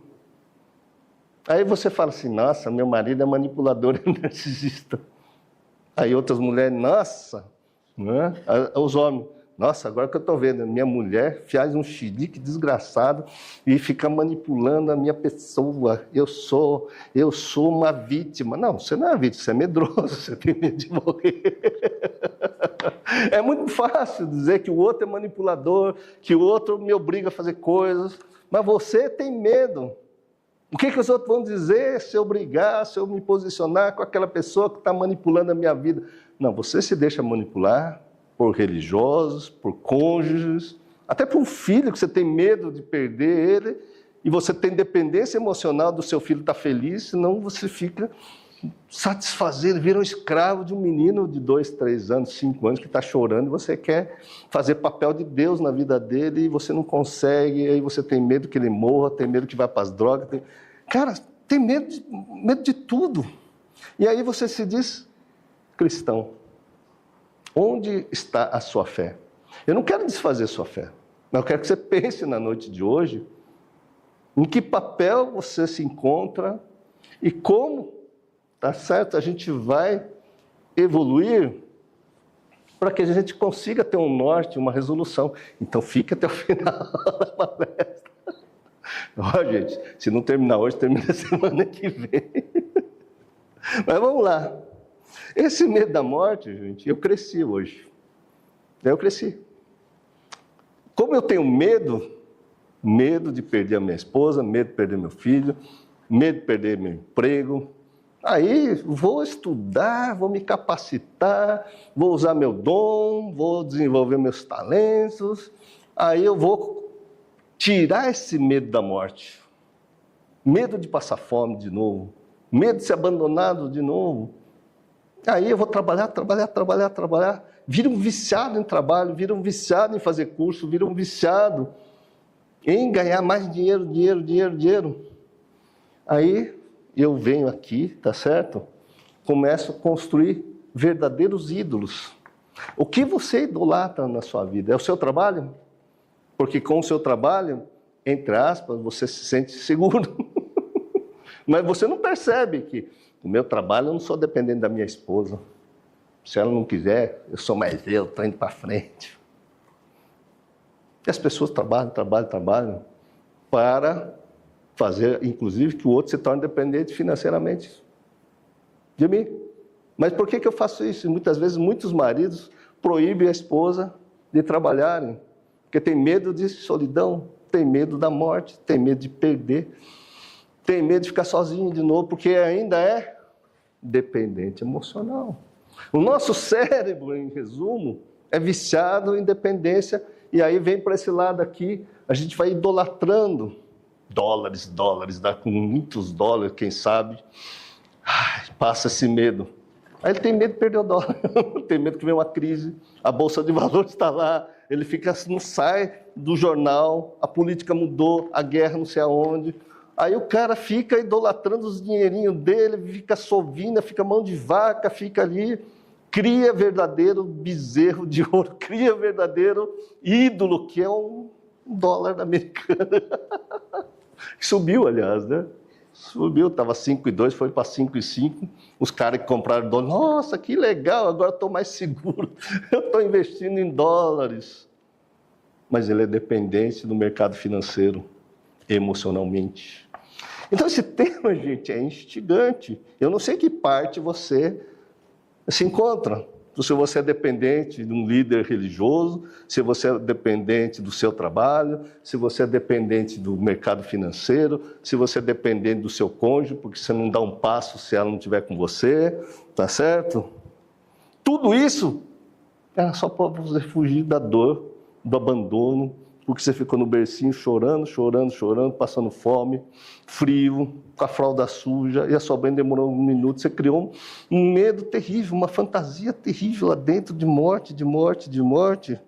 Aí você fala assim, nossa, meu marido é manipulador e narcisista. Aí outras mulheres, nossa, né? Os homens, nossa, agora que eu estou vendo, minha mulher faz um xilique desgraçado e fica manipulando a minha pessoa. Eu sou uma vítima. Não, você não é vítima, você é medroso, você tem medo de morrer. É muito fácil dizer que o outro é manipulador, que o outro me obriga a fazer coisas, mas você tem medo. O que os outros vão dizer se eu brigar, se eu me posicionar com aquela pessoa que está manipulando a minha vida? Não, você se deixa manipular por religiosos, por cônjuges, até por um filho que você tem medo de perder ele, e você tem dependência emocional do seu filho estar feliz, senão você fica satisfazendo, vira um escravo de um menino de 2, 3 anos, 5 anos que está chorando, e você quer fazer papel de Deus na vida dele, e você não consegue, aí você tem medo que ele morra, tem medo que vá para as drogas. Cara, tem medo de tudo. E aí você se diz cristão. Onde está a sua fé? Eu não quero desfazer sua fé, mas eu quero que você pense na noite de hoje em que papel você se encontra e como, tá certo, a gente vai evoluir para que a gente consiga ter um norte, uma resolução. Então fique até o final da palestra. Ó, gente, se não terminar hoje, termina semana que vem. Mas vamos lá. Esse medo da morte, gente, eu cresci hoje. Eu cresci. Como eu tenho medo de perder a minha esposa, medo de perder meu filho, medo de perder meu emprego, aí vou estudar, vou me capacitar, vou usar meu dom, vou desenvolver meus talentos, aí eu vou tirar esse medo da morte, medo de passar fome de novo, medo de ser abandonado de novo. Aí eu vou trabalhar, vira um viciado em trabalho, vira um viciado em fazer curso, vira um viciado em ganhar mais dinheiro. Aí eu venho aqui, tá certo? Começo a construir verdadeiros ídolos. O que você idolatra na sua vida? É o seu trabalho? Porque com o seu trabalho, entre aspas, você se sente seguro. Mas você não percebe que o meu trabalho, eu não sou dependente da minha esposa. Se ela não quiser, eu sou mais eu, estou indo para frente. E as pessoas trabalham para fazer, inclusive, que o outro se torne dependente financeiramente de mim. Mas por que eu faço isso? Muitas vezes, muitos maridos proíbem a esposa de trabalharem, porque tem medo de solidão, tem medo da morte, tem medo de perder, tem medo de ficar sozinho de novo, porque ainda é dependente emocional. O nosso cérebro, em resumo, é viciado em dependência, e aí vem para esse lado aqui, a gente vai idolatrando dólares, dá com muitos dólares, quem sabe, passa esse medo. Aí ele tem medo de perder o dólar, tem medo que venha uma crise, a Bolsa de Valores está lá, ele fica, não sai do jornal, a política mudou, a guerra não sei aonde. Aí o cara fica idolatrando os dinheirinhos dele, fica sovina, fica mão de vaca, fica ali, cria verdadeiro bezerro de ouro, cria verdadeiro ídolo, que é um dólar americano. Subiu, aliás, né? Subiu, estava 5,2, foi para 5,5. Os caras que compraram dólar, nossa, que legal, agora estou mais seguro. Eu estou investindo em dólares. Mas ele é dependente do mercado financeiro, emocionalmente. Então esse tema, gente, é instigante. Eu não sei que parte você se encontra. Se você é dependente de um líder religioso, se você é dependente do seu trabalho, se você é dependente do mercado financeiro, se você é dependente do seu cônjuge, porque você não dá um passo se ela não estiver com você, tá certo? Tudo isso Era só para você fugir da dor, do abandono, porque você ficou no bercinho chorando, chorando, chorando, passando fome, frio, com a fralda suja, e a sua mãe demorou um minuto. Você criou um medo terrível, uma fantasia terrível lá dentro de morte, de morte, de morte.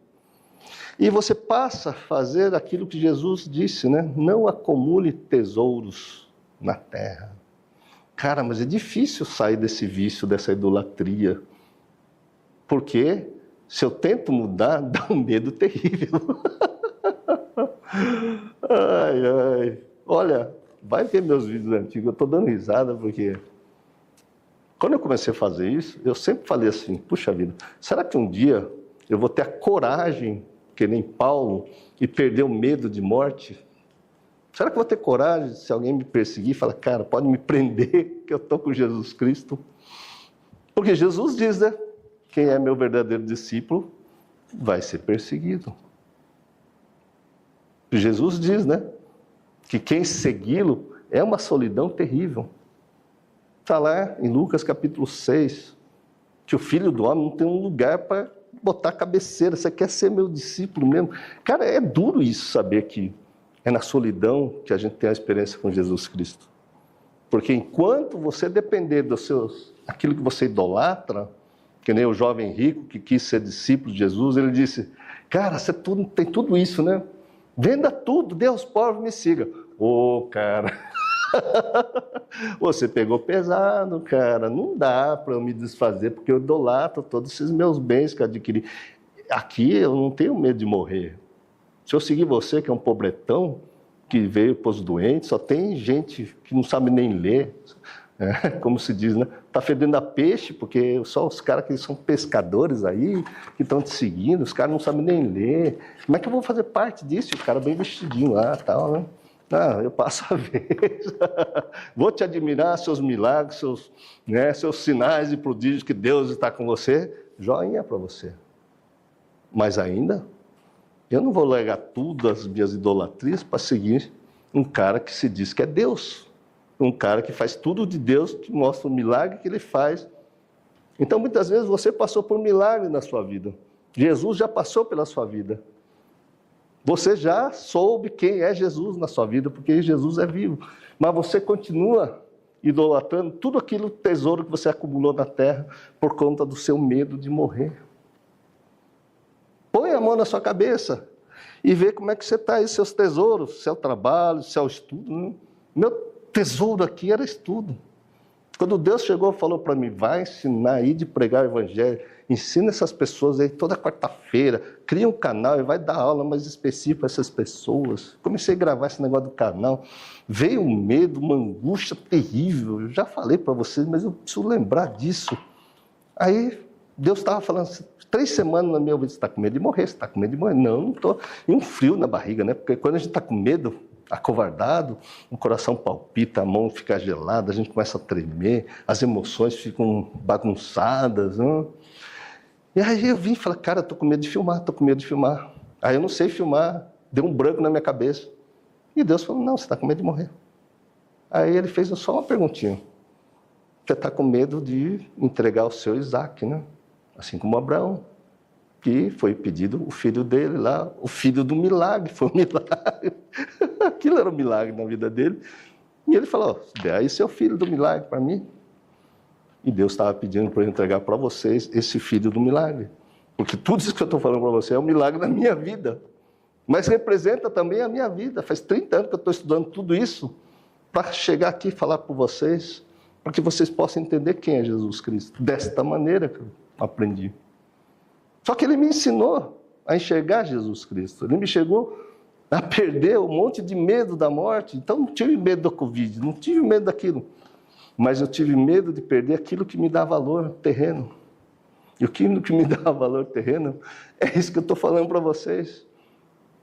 E você passa a fazer aquilo que Jesus disse, né? Não acumule tesouros na terra. Cara, mas é difícil sair desse vício, dessa idolatria. Porque se eu tento mudar, dá um medo terrível. Ai, ai. Olha, vai ver meus vídeos antigos, eu estou dando risada porque quando eu comecei a fazer isso, eu sempre falei assim, puxa vida, será que um dia eu vou ter a coragem, que nem Paulo, e perder o medo de morte? Será que eu vou ter coragem, se alguém me perseguir, e falar, cara, pode me prender, que eu estou com Jesus Cristo? Porque Jesus diz, né? Quem é meu verdadeiro discípulo vai ser perseguido. Jesus diz, né? Que quem segui-lo é uma solidão terrível. Está lá em Lucas capítulo 6, que o Filho do Homem não tem um lugar para botar a cabeceira. Você quer ser meu discípulo mesmo? Cara, é duro isso, saber que é na solidão que a gente tem a experiência com Jesus Cristo. Porque enquanto você depender dos seus, aquilo que você idolatra, que nem o jovem rico que quis ser discípulo de Jesus, ele disse, cara, você tem tudo isso, né? Venda tudo, dê aos pobres e me siga. Ô, cara, você pegou pesado, cara. Não dá para eu me desfazer, porque eu idolatro todos esses meus bens que eu adquiri. Aqui eu não tenho medo de morrer. Se eu seguir você, que é um pobretão, que veio para os doentes, só tem gente que não sabe nem ler, como se diz, né? Tá fedendo a peixe, porque só os caras que são pescadores aí, que estão te seguindo, os caras não sabem nem ler. Como é que eu vou fazer parte disso? O cara bem vestidinho lá, tal, né? Ah, eu passo a vez. Vou te admirar, seus milagres, seus sinais e prodígios que Deus está com você. Joinha para você. Mas ainda, eu não vou largar tudo as minhas idolatrias para seguir um cara que se diz que é Deus. Um cara que faz tudo de Deus, que mostra o milagre que ele faz. Então, muitas vezes, você passou por um milagre na sua vida. Jesus já passou pela sua vida. Você já soube quem é Jesus na sua vida, porque Jesus é vivo. Mas você continua idolatrando tudo aquilo, tesouro que você acumulou na terra, por conta do seu medo de morrer. Põe a mão na sua cabeça e vê como é que você está aí, seus tesouros, seu trabalho, seu estudo. Meu tesouro aqui era estudo. Quando Deus chegou e falou para mim, vai ensinar aí de pregar o evangelho, ensina essas pessoas aí toda quarta-feira, cria um canal e vai dar aula mais específica para essas pessoas. Comecei a gravar esse negócio do canal, veio um medo, uma angústia terrível, eu já falei para vocês, mas eu preciso lembrar disso. Aí Deus estava falando assim, 3 semanas na minha vida, você está com medo de morrer, você está com medo de morrer. Não estou. E um frio na barriga, né? Porque quando a gente está com medo, acovardado, o coração palpita, a mão fica gelada, a gente começa a tremer, as emoções ficam bagunçadas. Né? E aí eu vim e falei, cara, estou com medo de filmar, estou com medo de filmar. Aí eu não sei filmar, deu um branco na minha cabeça. E Deus falou, não, você está com medo de morrer. Aí ele fez só uma perguntinha. Você está com medo de entregar o seu Isaac, né? Assim como Abraão, que foi pedido o filho dele lá, o filho do milagre, foi um milagre. Aquilo era um milagre na vida dele. E ele falou, dê aí seu filho do milagre para mim. E Deus estava pedindo para eu entregar para vocês esse filho do milagre. Porque tudo isso que eu estou falando para você é um milagre na minha vida. Mas representa também a minha vida. Faz 30 anos que eu estou estudando tudo isso para chegar aqui e falar para vocês, para que vocês possam entender quem é Jesus Cristo. Desta maneira que eu aprendi. Só que ele me ensinou a enxergar Jesus Cristo. Ele me chegou a perder um monte de medo da morte. Então não tive medo da Covid, não tive medo daquilo. Mas eu tive medo de perder aquilo que me dá valor terreno. E aquilo que me dá valor terreno é isso que eu estou falando para vocês.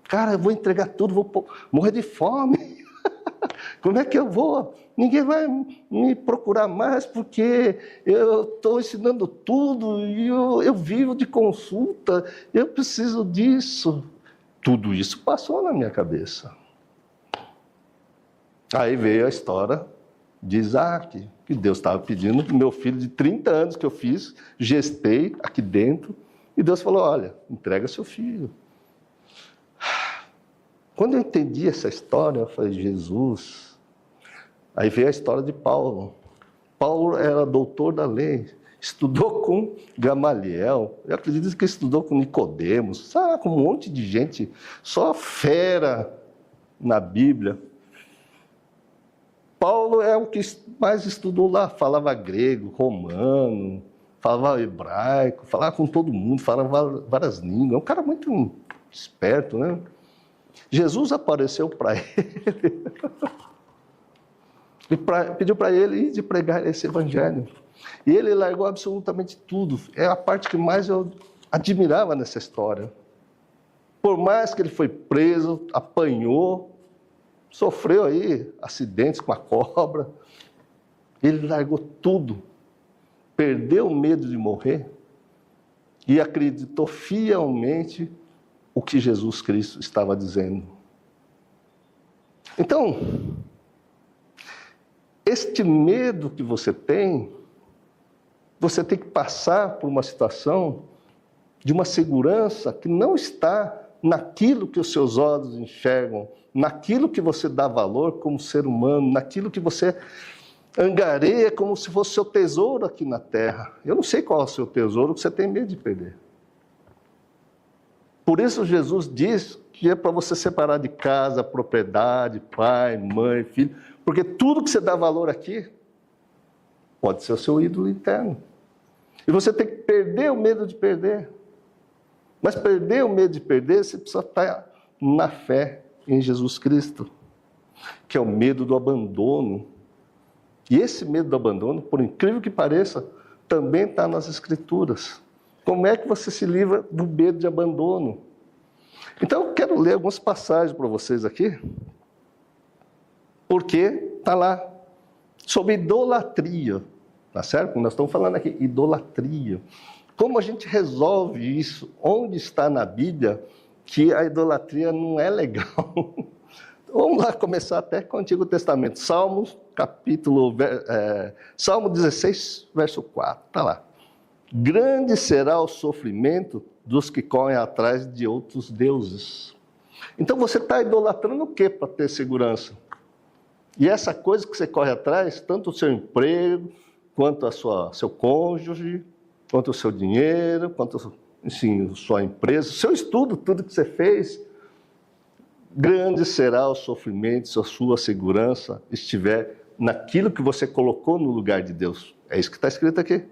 Cara, eu vou entregar tudo, vou morrer de fome. Como é que eu vou? Ninguém vai me procurar mais porque eu estou ensinando tudo e eu vivo de consulta, eu preciso disso. Tudo isso passou na minha cabeça. Aí veio a história de Isaac, que Deus estava pedindo, meu filho de 30 anos que eu fiz, gestei aqui dentro, E Deus falou, olha, entrega seu filho. Quando eu entendi essa história, eu falei, Jesus. Aí veio a história de Paulo. Paulo era doutor da lei, estudou com Gamaliel, eu acredito que estudou com Nicodemos, sabe, com um monte de gente, só fera na Bíblia. Paulo é o que mais estudou lá, falava grego, romano, falava hebraico, falava com todo mundo, falava várias línguas, é um cara muito esperto, né? Jesus apareceu para ele e pediu para ele ir de pregar esse evangelho. E ele largou absolutamente tudo. É a parte que mais eu admirava nessa história. Por mais que ele foi preso, apanhou, sofreu aí acidentes com a cobra, ele largou tudo, perdeu o medo de morrer e acreditou fielmente o que Jesus Cristo estava dizendo. Então, este medo que você tem que passar por uma situação de uma segurança que não está naquilo que os seus olhos enxergam, naquilo que você dá valor como ser humano, naquilo que você angareia como se fosse seu tesouro aqui na terra. Eu não sei qual é o seu tesouro que você tem medo de perder. Por isso Jesus diz que é para você separar de casa, propriedade, pai, mãe, filho, porque tudo que você dá valor aqui pode ser o seu ídolo interno. E você tem que perder o medo de perder. Mas perder o medo de perder, você precisa estar na fé em Jesus Cristo, que é o medo do abandono. E esse medo do abandono, por incrível que pareça, também está nas Escrituras. Como é que você se livra do medo de abandono? Então, eu quero ler algumas passagens para vocês aqui, porque está lá, sobre idolatria, tá certo? Nós estamos falando aqui, idolatria. Como a gente resolve isso? Onde está na Bíblia que a idolatria não é legal? Vamos lá começar até com o Antigo Testamento. Salmo 16, verso 4. Está lá. Grande será o sofrimento dos que correm atrás de outros deuses. Então você está idolatrando o quê para ter segurança? E essa coisa que você corre atrás, tanto o seu emprego, quanto a seu cônjuge, quanto o seu dinheiro, quanto, enfim, a sua empresa, o seu estudo, tudo que você fez, grande será o sofrimento se a sua segurança estiver naquilo que você colocou no lugar de Deus. É isso que está escrito aqui.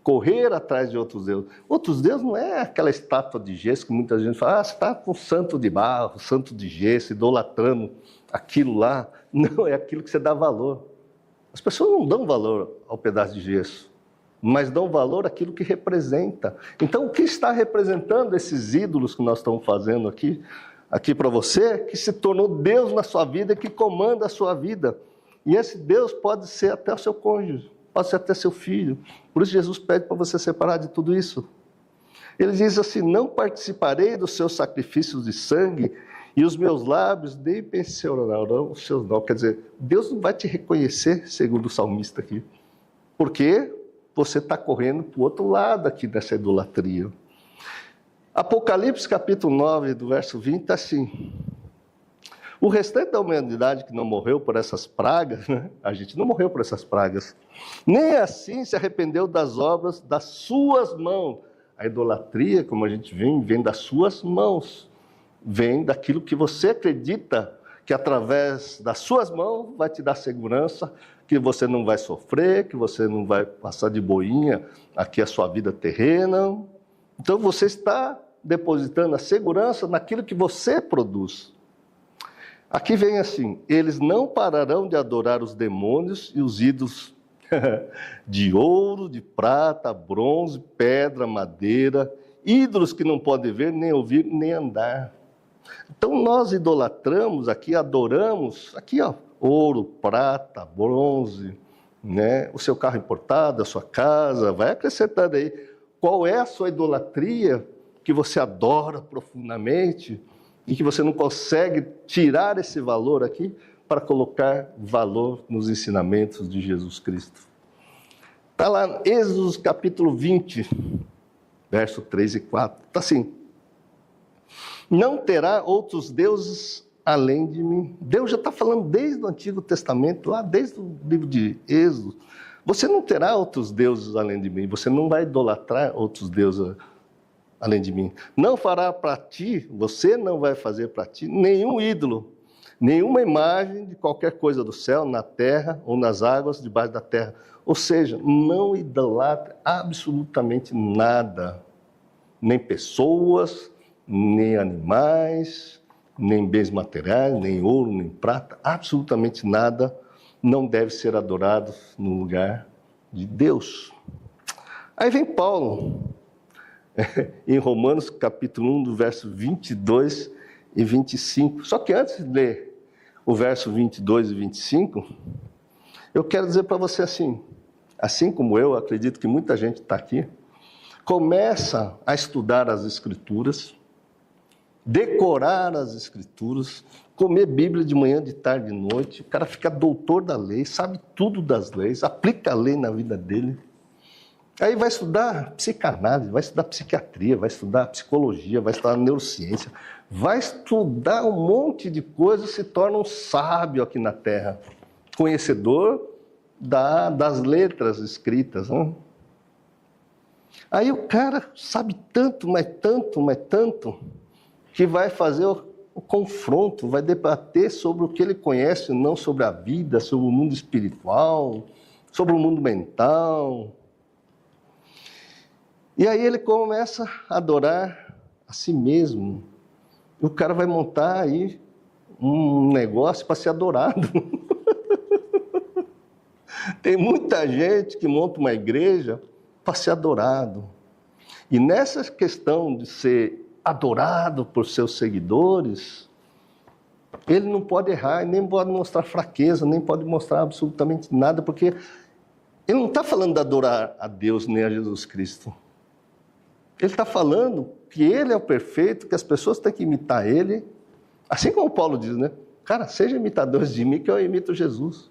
Correr atrás de outros deuses. Outros deuses não é aquela estátua de gesso que muita gente fala, você está com santo de barro, santo de gesso, idolatrando aquilo lá. Não, é aquilo que você dá valor. As pessoas não dão valor ao pedaço de gesso, mas dão valor àquilo que representa. Então, o que está representando esses ídolos que nós estamos fazendo aqui para você, que se tornou Deus na sua vida, que comanda a sua vida. E esse Deus pode ser até o seu cônjuge, pode ser até seu filho. Por isso Jesus pede para você separar de tudo isso. Ele diz assim, não participarei dos seus sacrifícios de sangue, e os meus lábios nem mencionarão os seus nomes. Quer dizer, Deus não vai te reconhecer, segundo o salmista aqui, porque você está correndo para o outro lado aqui dessa idolatria. Apocalipse capítulo 9, do verso 20, está assim. O restante da humanidade que não morreu por essas pragas, né? A gente não morreu por essas pragas, nem assim se arrependeu das obras das suas mãos. A idolatria, como a gente vem das suas mãos, vem daquilo que você acredita que através das suas mãos vai te dar segurança, que você não vai sofrer, que você não vai passar de boinha aqui a sua vida terrena. Então você está depositando a segurança naquilo que você produz. Aqui vem assim, eles não pararão de adorar os demônios e os ídolos de ouro, de prata, bronze, pedra, madeira, ídolos que não podem ver, nem ouvir, nem andar. Então nós idolatramos aqui, adoramos, aqui ó, ouro, prata, bronze, né? O seu carro importado, a sua casa, vai acrescentando aí. Qual é a sua idolatria que você adora profundamente e que você não consegue tirar esse valor aqui para colocar valor nos ensinamentos de Jesus Cristo? Está lá, Êxodo capítulo 20, verso 3 e 4. Está assim: não terá outros deuses além de mim. Deus já está falando desde o Antigo Testamento, lá desde o livro de Êxodo. Você não terá outros deuses além de mim. Você não vai idolatrar outros deuses além de mim. Não fará para ti, você não vai fazer para ti nenhum ídolo, nenhuma imagem de qualquer coisa do céu, na terra ou nas águas debaixo da terra. Ou seja, não idolatre absolutamente nada, nem pessoas, nem animais, nem bens materiais, nem ouro, nem prata, absolutamente nada não deve ser adorado no lugar de Deus. Aí vem Paulo, em Romanos capítulo 1, do verso 22 e 25. Só que antes de ler o verso 22 e 25, eu quero dizer para você assim como eu acredito que muita gente está aqui, começa a estudar as Escrituras, decorar as Escrituras, comer Bíblia de manhã, de tarde, de noite. O cara fica doutor da lei, sabe tudo das leis, aplica a lei na vida dele. Aí vai estudar psicanálise, vai estudar psiquiatria, vai estudar psicologia, vai estudar neurociência, vai estudar um monte de coisas, se torna um sábio aqui na Terra, conhecedor das letras escritas. Não? Aí o cara sabe tanto, mas tanto, que vai fazer o confronto, vai debater sobre o que ele conhece, não sobre a vida, sobre o mundo espiritual, sobre o mundo mental. E aí ele começa a adorar a si mesmo. E o cara vai montar aí um negócio para ser adorado. Tem muita gente que monta uma igreja para ser adorado. E nessa questão de ser adorado por seus seguidores, ele não pode errar, nem pode mostrar fraqueza, nem pode mostrar absolutamente nada, porque ele não está falando de adorar a Deus nem a Jesus Cristo. Ele está falando que ele é o perfeito, que as pessoas têm que imitar ele, assim como Paulo diz, né? Cara, sejam imitadores de mim que eu imito Jesus.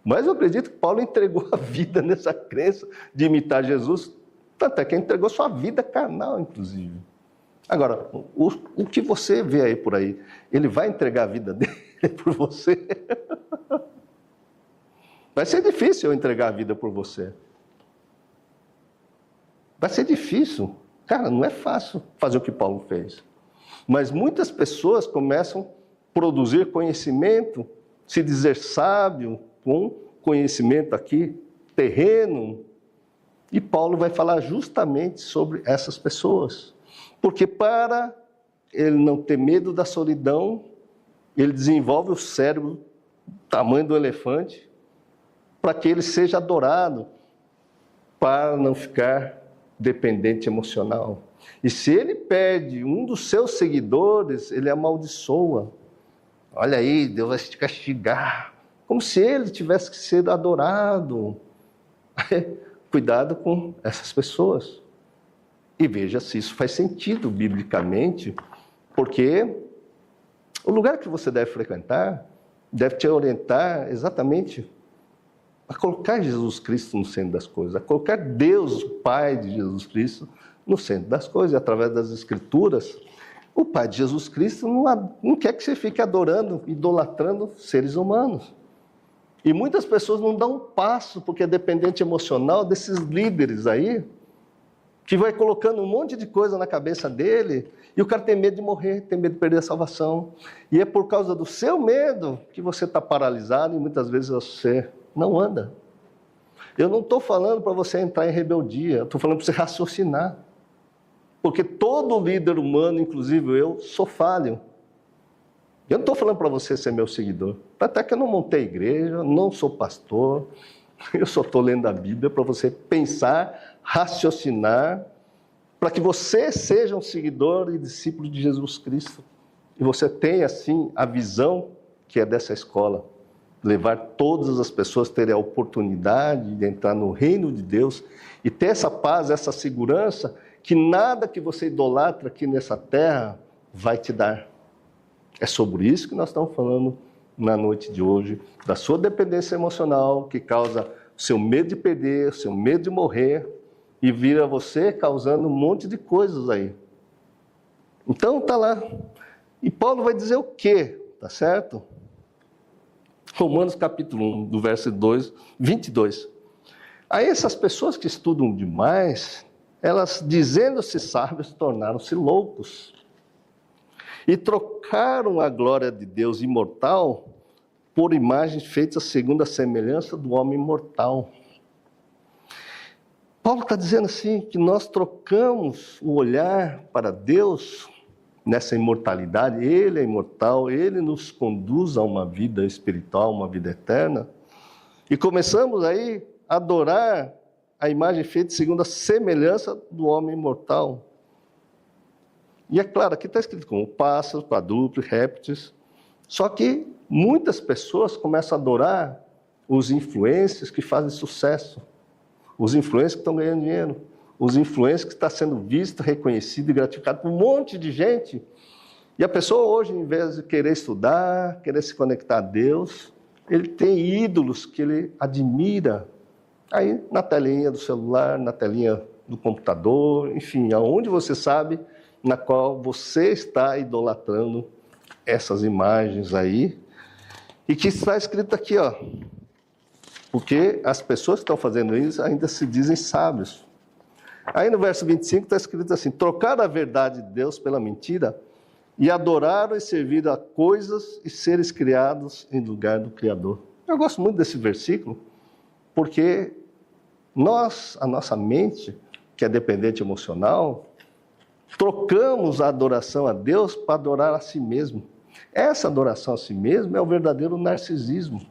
Mas eu acredito que Paulo entregou a vida nessa crença de imitar Jesus, tanto é que entregou sua vida carnal, inclusive. Agora, o que você vê aí por aí, ele vai entregar a vida dele por você? Vai ser difícil eu entregar a vida por você. Vai ser difícil. Cara, não é fácil fazer o que Paulo fez. Mas muitas pessoas começam a produzir conhecimento, se dizer sábio, com conhecimento aqui, terreno. E Paulo vai falar justamente sobre essas pessoas. Porque para ele não ter medo da solidão, ele desenvolve o cérebro do tamanho do elefante, para que ele seja adorado, para não ficar dependente emocional. E se ele perde um dos seus seguidores, ele amaldiçoa. Olha aí, Deus vai te castigar. Como se ele tivesse que ser adorado. Cuidado com essas pessoas. E veja se isso faz sentido biblicamente, porque o lugar que você deve frequentar deve te orientar exatamente a colocar Jesus Cristo no centro das coisas, a colocar Deus, o Pai de Jesus Cristo, no centro das coisas, e através das Escrituras. O Pai de Jesus Cristo não quer que você fique adorando, idolatrando seres humanos. E muitas pessoas não dão um passo, porque é dependente emocional desses líderes aí, que vai colocando um monte de coisa na cabeça dele, e o cara tem medo de morrer, tem medo de perder a salvação. E é por causa do seu medo que você está paralisado, e muitas vezes você não anda. Eu não estou falando para você entrar em rebeldia, eu estou falando para você raciocinar. Porque todo líder humano, inclusive eu, sou falho. Eu não estou falando para você ser meu seguidor. Até que eu não montei igreja, não sou pastor, eu só estou lendo a Bíblia para você pensar, raciocinar, para que você seja um seguidor e discípulo de Jesus Cristo. E você tenha, assim, a visão que é dessa escola. Levar todas as pessoas a terem a oportunidade de entrar no reino de Deus e ter essa paz, essa segurança, que nada que você idolatra aqui nessa terra vai te dar. É sobre isso que nós estamos falando na noite de hoje, da sua dependência emocional, que causa o seu medo de perder, o seu medo de morrer, e vira você causando um monte de coisas aí. Então está lá. E Paulo vai dizer o quê? Tá certo? Romanos capítulo 1, do verso 22. Aí essas pessoas que estudam demais, elas dizendo-se sábios, tornaram-se loucos. E trocaram a glória de Deus imortal por imagens feitas segundo a semelhança do homem mortal. Paulo está dizendo assim, que nós trocamos o olhar para Deus nessa imortalidade. Ele é imortal, Ele nos conduz a uma vida espiritual, uma vida eterna. E começamos aí a adorar a imagem feita segundo a semelhança do homem mortal. E é claro, aqui está escrito como pássaros, quadrúpedes, répteis. Só que muitas pessoas começam a adorar os influencers que fazem sucesso. Os influencers que estão ganhando dinheiro. Os influencers que estão sendo vistos, reconhecidos e gratificados por um monte de gente. E a pessoa hoje, em vez de querer estudar, querer se conectar a Deus, ele tem ídolos que ele admira. Aí na telinha do celular, na telinha do computador, enfim, aonde você sabe, na qual você está idolatrando essas imagens aí. E que está escrito aqui, ó. Porque as pessoas que estão fazendo isso ainda se dizem sábios. Aí no verso 25 está escrito assim: trocaram a verdade de Deus pela mentira e adoraram e serviram a coisas e seres criados em lugar do Criador. Eu gosto muito desse versículo, porque a nossa mente, que é dependente emocional, trocamos a adoração a Deus para adorar a si mesmo. Essa adoração a si mesmo é o verdadeiro narcisismo.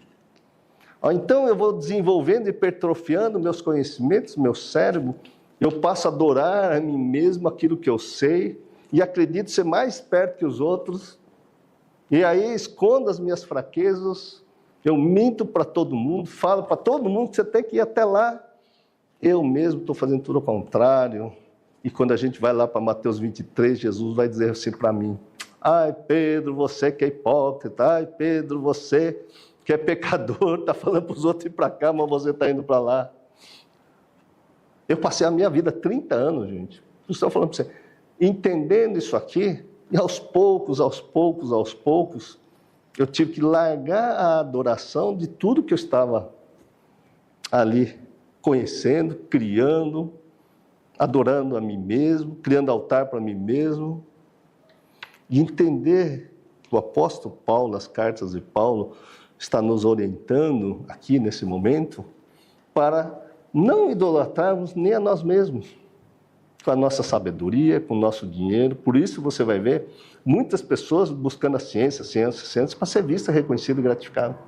Então eu vou desenvolvendo e hipertrofiando meus conhecimentos, meu cérebro, eu passo a adorar a mim mesmo aquilo que eu sei e acredito ser mais esperto que os outros. E aí escondo as minhas fraquezas, eu minto para todo mundo, falo para todo mundo que você tem que ir até lá. Eu mesmo estou fazendo tudo ao contrário. E quando a gente vai lá para Mateus 23, Jesus vai dizer assim para mim: ai, Pedro, você que é hipócrita, ai, Pedro, você que é pecador, está falando para os outros ir para cá, mas você está indo para lá. Eu passei a minha vida 30 anos, gente. Eu estou falando para você, entendendo isso aqui, e aos poucos, eu tive que largar a adoração de tudo que eu estava ali conhecendo, criando, adorando a mim mesmo, criando altar para mim mesmo, e entender que o apóstolo Paulo, as cartas de Paulo, está nos orientando aqui nesse momento para não idolatrarmos nem a nós mesmos, com a nossa sabedoria, com o nosso dinheiro. Por isso você vai ver muitas pessoas buscando a ciência para ser vista, reconhecida e gratificada.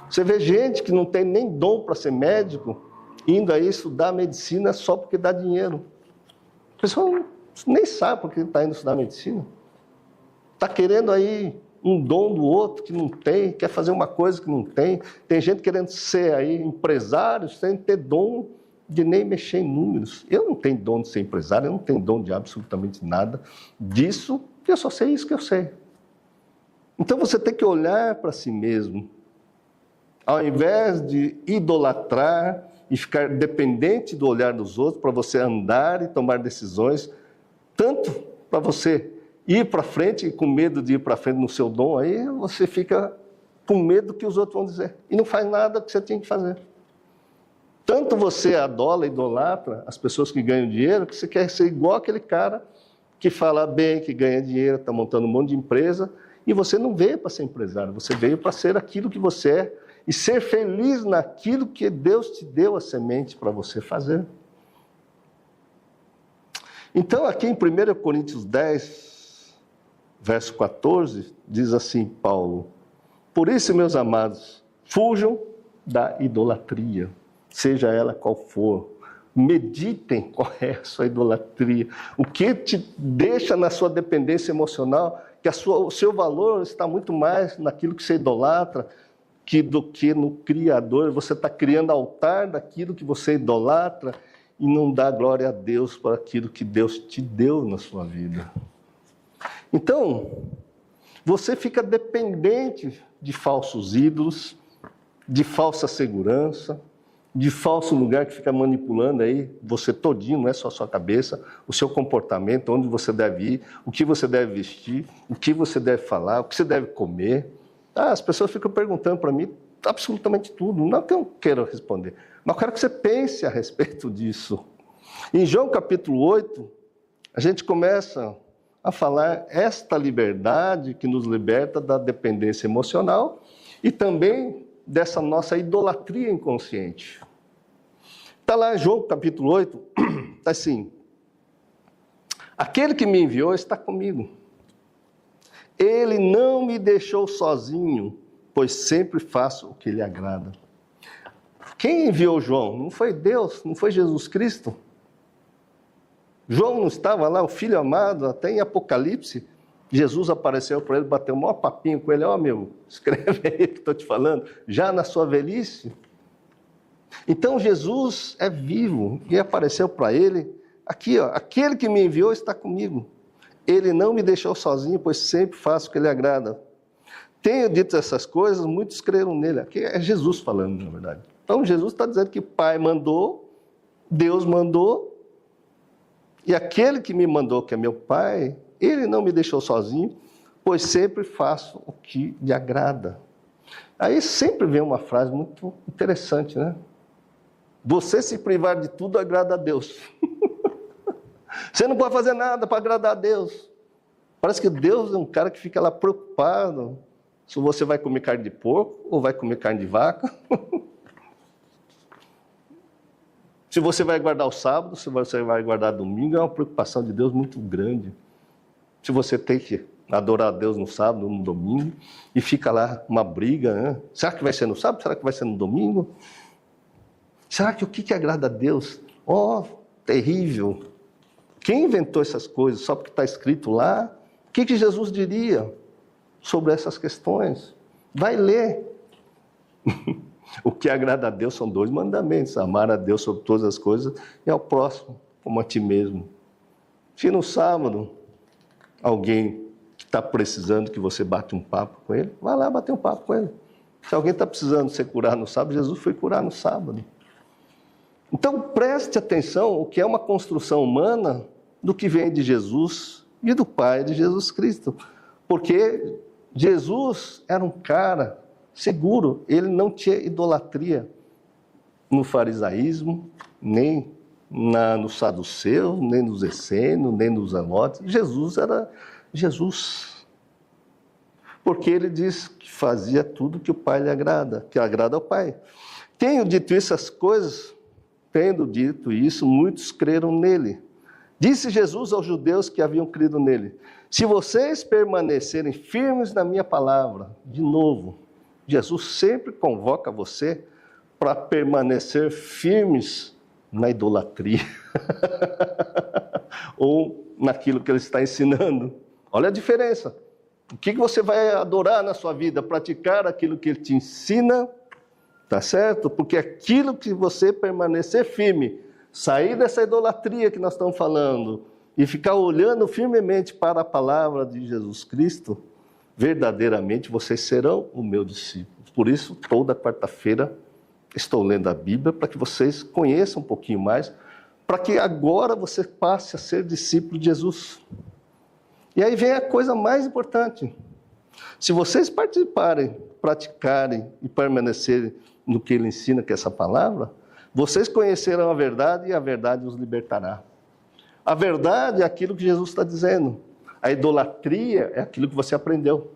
Você vê gente que não tem nem dom para ser médico, indo aí estudar medicina só porque dá dinheiro. A pessoa nem sabe por que está indo estudar medicina. Está querendo aí um dom do outro que não tem, quer fazer uma coisa que não tem. Tem gente querendo ser aí empresário sem ter dom de nem mexer em números. Eu não tenho dom de ser empresário, eu não tenho dom de absolutamente nada disso, porque eu só sei isso que eu sei. Então você tem que olhar para si mesmo. Ao invés de idolatrar e ficar dependente do olhar dos outros, para você andar e tomar decisões, tanto para você ir para frente, e com medo de ir para frente no seu dom, aí você fica com medo do que os outros vão dizer. E não faz nada que você tinha que fazer. Tanto você idolatra as pessoas que ganham dinheiro, que você quer ser igual aquele cara que fala bem, que ganha dinheiro, está montando um monte de empresa, e você não veio para ser empresário, você veio para ser aquilo que você é, e ser feliz naquilo que Deus te deu a semente para você fazer. Então, aqui em 1 Coríntios 10, verso 14, diz assim Paulo: por isso, meus amados, fujam da idolatria, seja ela qual for. Meditem qual é a sua idolatria, o que te deixa na sua dependência emocional, que o seu valor está muito mais naquilo que você idolatra do que no Criador. Você está criando altar daquilo que você idolatra e não dá glória a Deus por aquilo que Deus te deu na sua vida. Então, você fica dependente de falsos ídolos, de falsa segurança, de falso lugar que fica manipulando aí você todinho, não é só a sua cabeça, o seu comportamento, onde você deve ir, o que você deve vestir, o que você deve falar, o que você deve comer. As pessoas ficam perguntando para mim absolutamente tudo, não que eu queira responder, mas eu quero que você pense a respeito disso. Em João capítulo 8, a gente começa a falar esta liberdade que nos liberta da dependência emocional e também dessa nossa idolatria inconsciente. Está lá em João capítulo 8, está assim: aquele que me enviou está comigo. Ele não me deixou sozinho, pois sempre faço o que lhe agrada. Quem enviou João? Não foi Deus, não foi Jesus Cristo. João não estava lá, o filho amado, até em Apocalipse, Jesus apareceu para ele, bateu o maior papinho com ele, meu, escreve aí que estou te falando, já na sua velhice. Então Jesus é vivo e apareceu para ele, aqui, aquele que me enviou está comigo. Ele não me deixou sozinho, pois sempre faço o que lhe agrada. Tenho dito essas coisas, muitos creram nele. Aqui é Jesus falando, na verdade. Então Jesus está dizendo que o Pai mandou, Deus mandou, e aquele que me mandou, que é meu Pai, ele não me deixou sozinho, pois sempre faço o que lhe agrada. Aí sempre vem uma frase muito interessante, né? Você se privar de tudo agrada a Deus. Você não pode fazer nada para agradar a Deus. Parece que Deus é um cara que fica lá preocupado se você vai comer carne de porco ou vai comer carne de vaca. Se você vai guardar o sábado, se você vai guardar domingo, é uma preocupação de Deus muito grande. Se você tem que adorar a Deus no sábado, no domingo, e fica lá uma briga, né? Será que vai ser no sábado? Será que vai ser no domingo? Será que o que agrada a Deus? Terrível. Quem inventou essas coisas? Só porque está escrito lá? O que Jesus diria sobre essas questões? Vai ler. O que agrada a Deus são 2 mandamentos: amar a Deus sobre todas as coisas e ao próximo como a ti mesmo. Se no sábado alguém que está precisando que você bate um papo com ele, vai lá bater um papo com ele. Se alguém está precisando ser curado no sábado, Jesus foi curar no sábado. Então preste atenção o que é uma construção humana do que vem de Jesus e do Pai de Jesus Cristo. Porque Jesus era um cara seguro, ele não tinha idolatria no farisaísmo, nem nos saduceus, nem nos essênios, nem nos zelotes. Jesus era Jesus. Porque ele diz que fazia tudo que o Pai lhe agrada, que agrada ao Pai. Tendo dito essas coisas, muitos creram nele. Disse Jesus aos judeus que haviam crido nele: se vocês permanecerem firmes na minha palavra, de novo, Jesus sempre convoca você para permanecer firmes na idolatria ou naquilo que ele está ensinando. Olha a diferença. O que você vai adorar na sua vida? Praticar aquilo que ele te ensina, tá certo? Porque aquilo que você permanecer firme, sair dessa idolatria que nós estamos falando e ficar olhando firmemente para a palavra de Jesus Cristo, verdadeiramente vocês serão o meu discípulo. Por isso, toda quarta-feira estou lendo a Bíblia para que vocês conheçam um pouquinho mais, para que agora você passe a ser discípulo de Jesus. E aí vem a coisa mais importante. Se vocês participarem, praticarem e permanecerem no que ele ensina, que é essa palavra, vocês conhecerão a verdade e a verdade os libertará. A verdade é aquilo que Jesus está dizendo. A idolatria é aquilo que você aprendeu,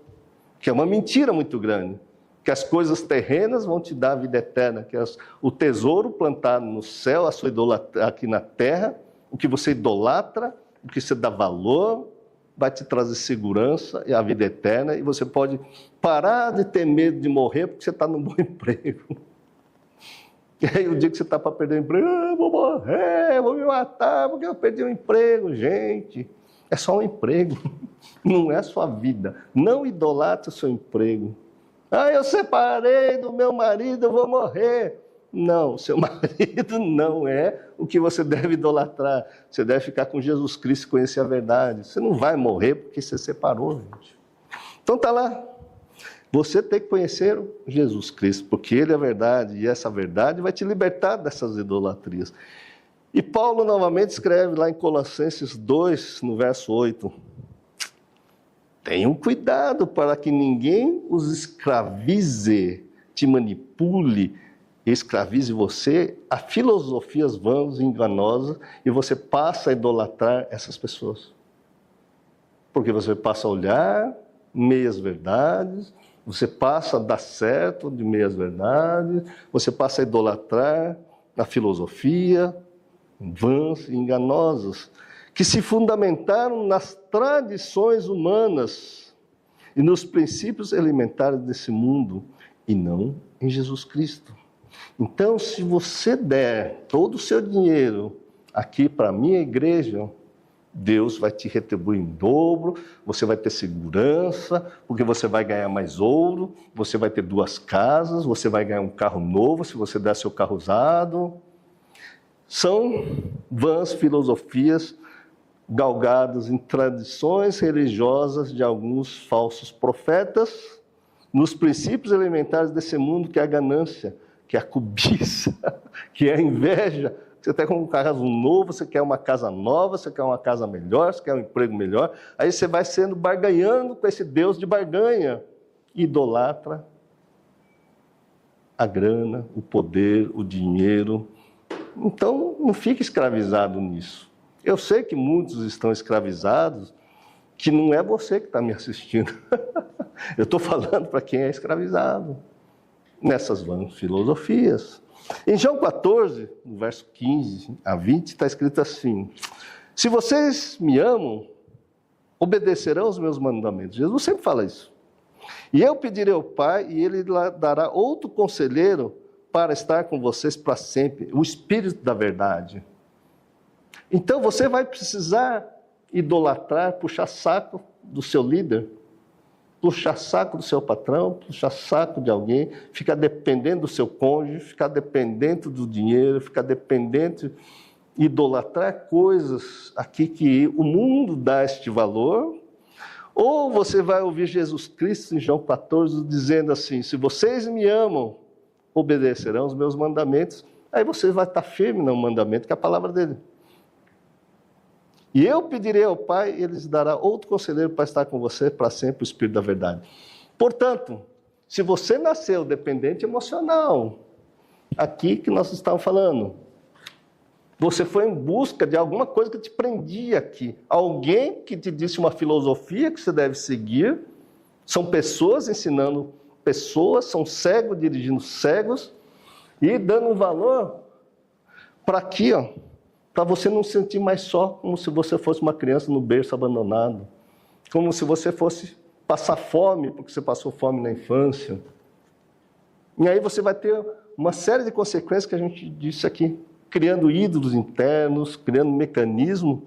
que é uma mentira muito grande, que as coisas terrenas vão te dar a vida eterna, que o tesouro plantado no céu, a sua idolatria aqui na terra, o que você idolatra, o que você dá valor, vai te trazer segurança e a vida eterna, e você pode parar de ter medo de morrer porque você está num bom emprego. E aí o dia que você está para perder o emprego, vou morrer, vou me matar porque eu perdi o emprego. Gente, é só um emprego, não é a sua vida. Não idolatre o seu emprego. Eu separei do meu marido, eu vou morrer. Não, seu marido não é o que você deve idolatrar. Você deve ficar com Jesus Cristo e conhecer a verdade. Você não vai morrer porque você separou, gente. Então está lá. Você tem que conhecer Jesus Cristo, porque Ele é a verdade, e essa verdade vai te libertar dessas idolatrias. E Paulo novamente escreve lá em Colossenses 2, no verso 8, tenham cuidado para que ninguém os escravize, te manipule, escravize você a filosofias vãs e enganosas, e você passa a idolatrar essas pessoas. Porque você passa a olhar meias verdades, você passa a dar certo de meias verdades, você passa a idolatrar a filosofia vãs e enganosas, que se fundamentaram nas tradições humanas e nos princípios elementares desse mundo, e não em Jesus Cristo. Então, se você der todo o seu dinheiro aqui para a minha igreja, Deus vai te retribuir em dobro, você vai ter segurança, porque você vai ganhar mais ouro, você vai ter 2 casas, você vai ganhar um carro novo se você der seu carro usado. São vãs filosofias galgadas em tradições religiosas de alguns falsos profetas, nos princípios elementares desse mundo, que é a ganância, que é a cobiça, que é a inveja. Você tem um carro novo, você quer uma casa nova, você quer uma casa melhor, você quer um emprego melhor. Aí você vai sendo barganhando com esse Deus de barganha. Idolatra a grana, o poder, o dinheiro. Então, não fique escravizado nisso. Eu sei que muitos estão escravizados, que não é você que está me assistindo. Eu estou falando para quem é escravizado nessas vãs filosofias. Em João 14, no verso 15 a 20, está escrito assim: se vocês me amam, obedecerão os meus mandamentos. Jesus sempre fala isso. E eu pedirei ao Pai, e Ele dará outro conselheiro para estar com vocês para sempre, o Espírito da verdade. Então você vai precisar idolatrar, puxar saco do seu líder, puxar saco do seu patrão, puxar saco de alguém, ficar dependendo do seu cônjuge, ficar dependente do dinheiro, ficar dependente, idolatrar coisas aqui que o mundo dá este valor. Ou você vai ouvir Jesus Cristo em João 14 dizendo assim: se vocês me amam, obedecerão os meus mandamentos. Aí você vai estar firme no mandamento, que é a palavra dele. E eu pedirei ao Pai, e Ele lhes dará outro conselheiro para estar com você para sempre, o Espírito da verdade. Portanto, se você nasceu dependente emocional, aqui que nós estamos falando, você foi em busca de alguma coisa que te prendia aqui. Alguém que te disse uma filosofia que você deve seguir. São pessoas ensinando pessoas, são cegos dirigindo cegos e dando um valor para aqui, ó, para você não se sentir mais só, como se você fosse uma criança no berço abandonado, como se você fosse passar fome, porque você passou fome na infância. E aí você vai ter uma série de consequências que a gente disse aqui, criando ídolos internos, criando mecanismo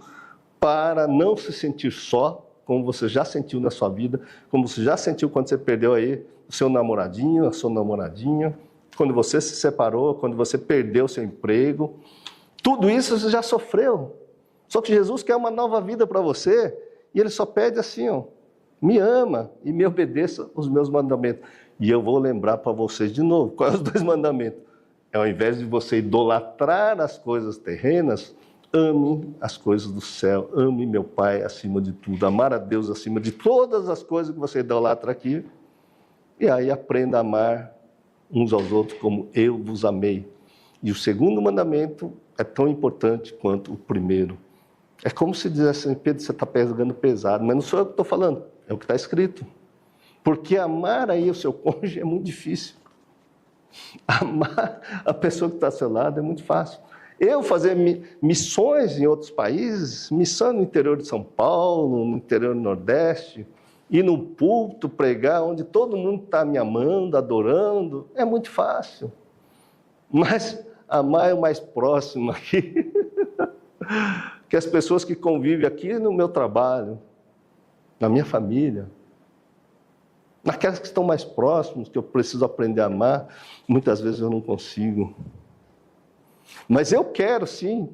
para não se sentir só, como você já sentiu na sua vida, como você já sentiu quando você perdeu aí o seu namoradinho, a sua namoradinha, quando você se separou, quando você perdeu o seu emprego. Tudo isso você já sofreu. Só que Jesus quer uma nova vida para você, e Ele só pede assim, ó, me ama e me obedeça os meus mandamentos. E eu vou lembrar para vocês de novo, quais os 2 mandamentos? Ao invés de você idolatrar as coisas terrenas, ame as coisas do céu, ame meu Pai acima de tudo, amar a Deus acima de todas as coisas que você idolatra aqui, e aí aprenda a amar uns aos outros como eu vos amei. E o 2º mandamento é tão importante quanto o primeiro. É como se dissesse assim: Pedro, você está pegando pesado, mas não sou eu que estou falando, é o que está escrito. Porque amar aí o seu cônjuge é muito difícil. Amar a pessoa que está ao seu lado é muito fácil. Eu fazer missões em outros países, missão no interior de São Paulo, no interior do Nordeste, ir num púlpito, pregar, onde todo mundo está me amando, adorando, é muito fácil. Mas amar é o mais próximo aqui, que as pessoas que convivem aqui no meu trabalho, na minha família, naquelas que estão mais próximas, que eu preciso aprender a amar, muitas vezes eu não consigo. Mas eu quero sim,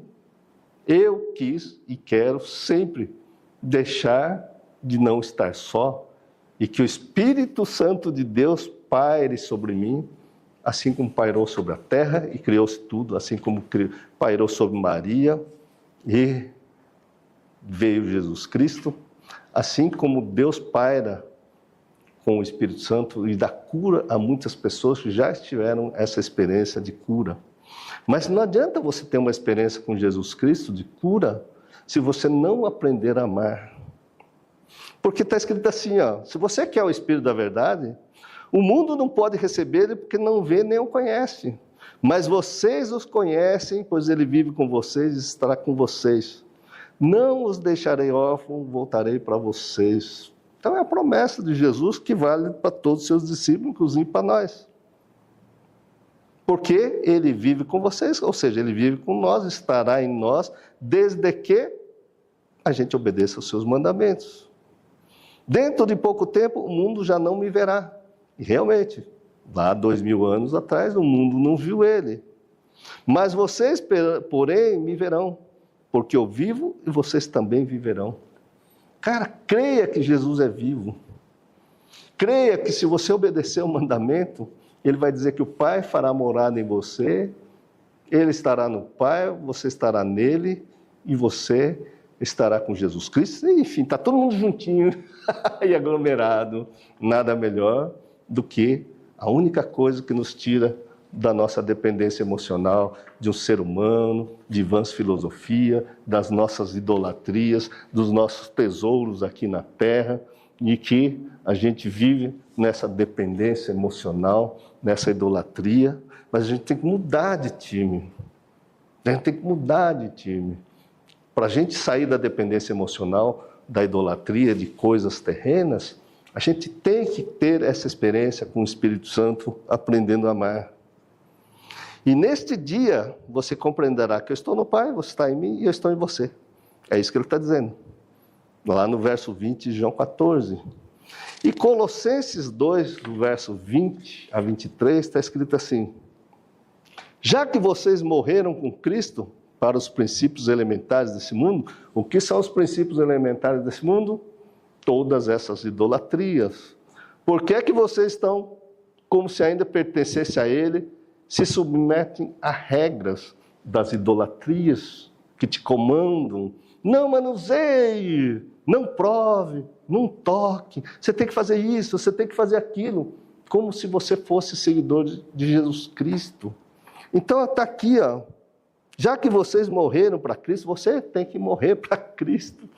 eu quis e quero sempre deixar de não estar só e que o Espírito Santo de Deus paire sobre mim, assim como pairou sobre a terra e criou-se tudo, assim como pairou sobre Maria e veio Jesus Cristo, assim como Deus paira com o Espírito Santo e dá cura a muitas pessoas que já tiveram essa experiência de cura. Mas não adianta você ter uma experiência com Jesus Cristo de cura se você não aprender a amar. Porque está escrito assim, ó, se você quer o Espírito da verdade, o mundo não pode receber ele porque não vê nem o conhece. Mas vocês os conhecem, pois ele vive com vocês e estará com vocês. Não os deixarei órfãos, voltarei para vocês. Então é a promessa de Jesus que vale para todos os seus discípulos, inclusive para nós. Porque ele vive com vocês, ou seja, ele vive com nós, estará em nós, desde que a gente obedeça aos seus mandamentos. Dentro de pouco tempo, o mundo já não me verá. E realmente, lá 2000 anos atrás, o mundo não viu ele. Mas vocês, porém, me verão, porque eu vivo e vocês também viverão. Cara, creia que Jesus é vivo. Creia que se você obedecer ao mandamento, ele vai dizer que o Pai fará morada em você, ele estará no Pai, você estará nele e você estará com Jesus Cristo. Enfim, está todo mundo juntinho e aglomerado. Nada melhor do que a única coisa que nos tira da nossa dependência emocional de um ser humano, de vãs filosofia, das nossas idolatrias, dos nossos tesouros aqui na terra, e que a gente vive nessa dependência emocional, nessa idolatria, mas a gente tem que mudar de time. A gente tem que mudar de time. Para a gente sair da dependência emocional, da idolatria, de coisas terrenas, a gente tem que ter essa experiência com o Espírito Santo, aprendendo a amar. E neste dia, você compreenderá que eu estou no Pai, você está em mim e eu estou em você. É isso que ele está dizendo. Lá no verso 20 de João 14. E Colossenses 2, no verso 20 a 23, está escrito assim: já que vocês morreram com Cristo para os princípios elementares desse mundo, o que são os princípios elementares desse mundo? Todas essas idolatrias. Por que é que vocês estão como se ainda pertencesse a ele, se submetem a regras das idolatrias que te comandam? Não manuseie, não prove, não toque, você tem que fazer isso, você tem que fazer aquilo, como se você fosse seguidor de Jesus Cristo. Então está aqui, ó, já que vocês morreram para Cristo, você tem que morrer para Cristo.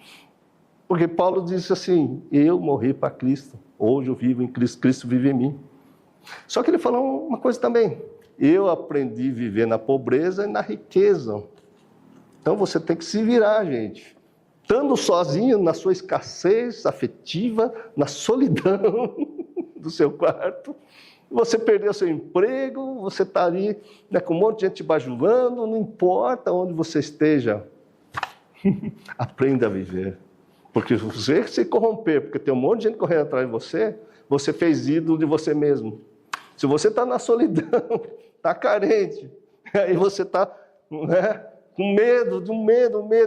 Porque Paulo disse assim, eu morri para Cristo, hoje eu vivo em Cristo, Cristo vive em mim. Só que ele falou uma coisa também, eu aprendi a viver na pobreza e na riqueza. Então você tem que se virar, gente. Estando sozinho na sua escassez afetiva, na solidão do seu quarto, você perdeu seu emprego, você está ali, né, com um monte de gente te bajulando, não importa onde você esteja. Aprenda a viver. Porque se você se corromper, porque tem um monte de gente correndo atrás de você, você fez ídolo de você mesmo. Se você está na solidão, está carente, aí você está, né, com medo,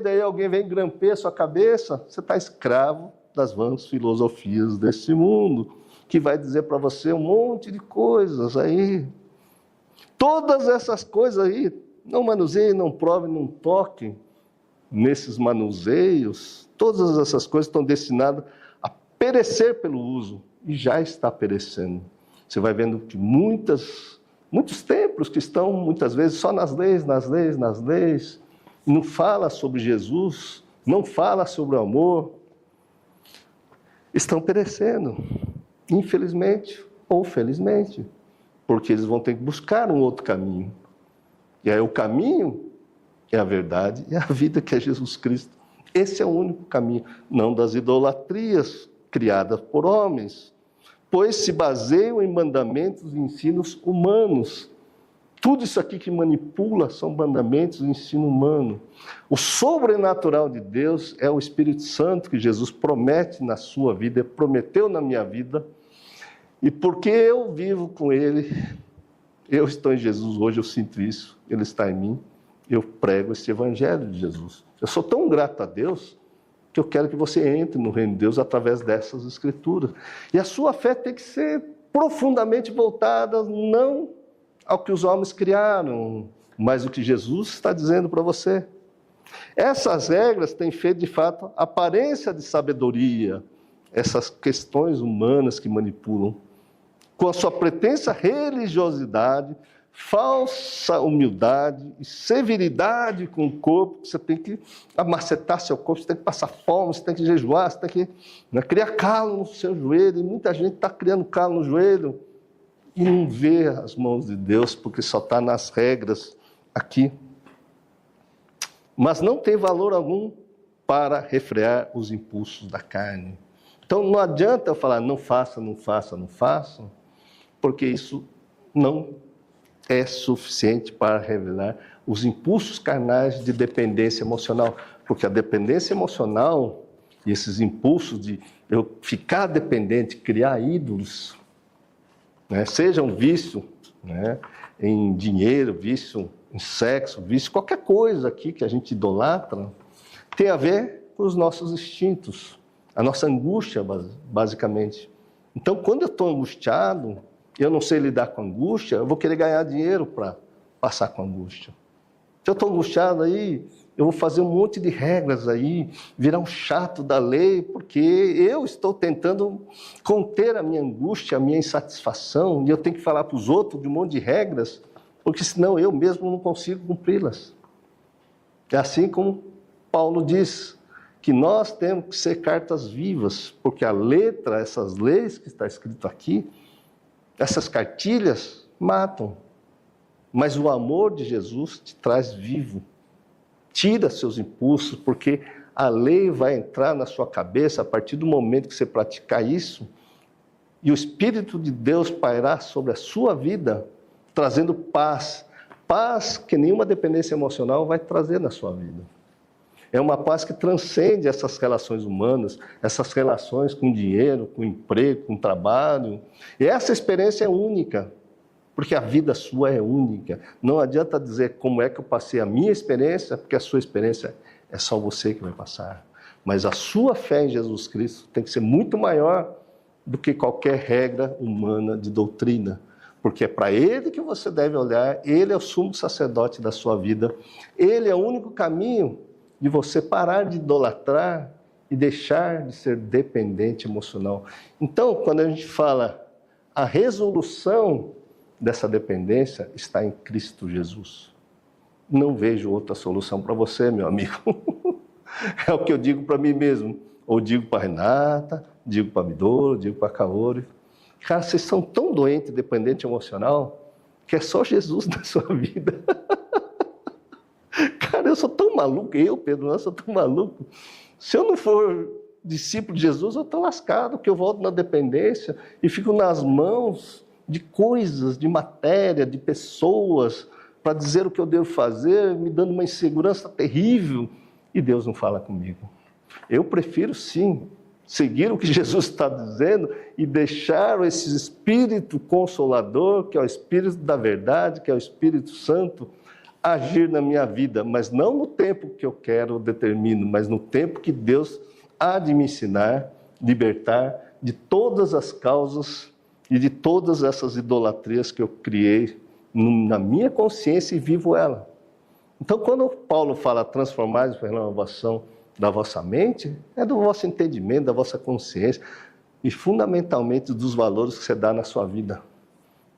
aí alguém vem grampear a sua cabeça, você está escravo das vãs filosofias desse mundo, que vai dizer para você um monte de coisas aí. Todas essas coisas aí, não manuseiem, não provem, não toquem nesses manuseios, todas essas coisas estão destinadas a perecer pelo uso, e já está perecendo. Você vai vendo que muitos templos que estão, muitas vezes, só nas leis, não fala sobre Jesus, não fala sobre o amor, estão perecendo, infelizmente ou felizmente, porque eles vão ter que buscar um outro caminho. E aí o caminho é a verdade e a vida, que é Jesus Cristo. Esse é o único caminho, não das idolatrias criadas por homens, pois se baseiam em mandamentos e ensinos humanos. Tudo isso aqui que manipula são mandamentos e ensino humano. O sobrenatural de Deus é o Espírito Santo que Jesus promete na sua vida, prometeu na minha vida. E porque eu vivo com Ele, eu estou em Jesus hoje, eu sinto isso, Ele está em mim, eu prego esse Evangelho de Jesus. Eu sou tão grato a Deus que eu quero que você entre no reino de Deus através dessas escrituras. E a sua fé tem que ser profundamente voltada não ao que os homens criaram, mas o que Jesus está dizendo para você. Essas regras têm feito, de fato, aparência de sabedoria, essas questões humanas que manipulam, com a sua pretensa religiosidade, falsa humildade e severidade com o corpo. Você tem que amacetar seu corpo, você tem que passar fome, você tem que jejuar, você tem que criar calo no seu joelho. E muita gente está criando calo no joelho e não vê as mãos de Deus, porque só está nas regras aqui. Mas não tem valor algum para refrear os impulsos da carne. Então não adianta eu falar, não faça, não faça, não faça, porque isso não é suficiente para revelar os impulsos carnais de dependência emocional. Porque a dependência emocional e esses impulsos de eu ficar dependente, criar ídolos, seja um vício em dinheiro, vício em sexo, vício, qualquer coisa aqui que a gente idolatra, tem a ver com os nossos instintos, a nossa angústia, basicamente. Então, quando eu estou angustiado, eu não sei lidar com angústia, eu vou querer ganhar dinheiro para passar com angústia. Se eu estou angustiado aí, eu vou fazer um monte de regras aí, virar um chato da lei, porque eu estou tentando conter a minha angústia, a minha insatisfação, e eu tenho que falar para os outros de um monte de regras, porque senão eu mesmo não consigo cumpri-las. É assim como Paulo diz, que nós temos que ser cartas vivas, porque a letra, essas leis que está escrito aqui, essas cartilhas matam, mas o amor de Jesus te traz vivo, tira seus impulsos, porque a lei vai entrar na sua cabeça a partir do momento que você praticar isso, e o Espírito de Deus pairar sobre a sua vida, trazendo paz, paz que nenhuma dependência emocional vai trazer na sua vida. É uma paz que transcende essas relações humanas, essas relações com dinheiro, com emprego, com trabalho. E essa experiência é única, porque a vida sua é única. Não adianta dizer como é que eu passei a minha experiência, porque a sua experiência é só você que vai passar. Mas a sua fé em Jesus Cristo tem que ser muito maior do que qualquer regra humana de doutrina. Porque é para Ele que você deve olhar, Ele é o sumo sacerdote da sua vida, Ele é o único caminho de você parar de idolatrar e deixar de ser dependente emocional. Então, quando a gente fala, a resolução dessa dependência está em Cristo Jesus. Não vejo outra solução para você, meu amigo. É o que eu digo para mim mesmo. Ou digo para a Renata, digo para a Midoro, digo para a Kaori. Cara, vocês são tão doentes, dependente emocional, que é só Jesus na sua vida. Cara, eu sou tão maluco, Pedro, eu sou tão maluco. Se eu não for discípulo de Jesus, eu estou lascado, porque eu volto na dependência e fico nas mãos de coisas, de matéria, de pessoas, para dizer o que eu devo fazer, me dando uma insegurança terrível, e Deus não fala comigo. Eu prefiro, sim, seguir o que Jesus está dizendo e deixar esse Espírito Consolador, que é o Espírito da verdade, que é o Espírito Santo, agir na minha vida, mas não no tempo que eu quero ou determino, mas no tempo que Deus há de me ensinar, libertar de todas as causas e de todas essas idolatrias que eu criei na minha consciência e vivo ela. Então, quando Paulo fala transformar pela renovação da vossa mente, é do vosso entendimento, da vossa consciência e fundamentalmente dos valores que você dá na sua vida.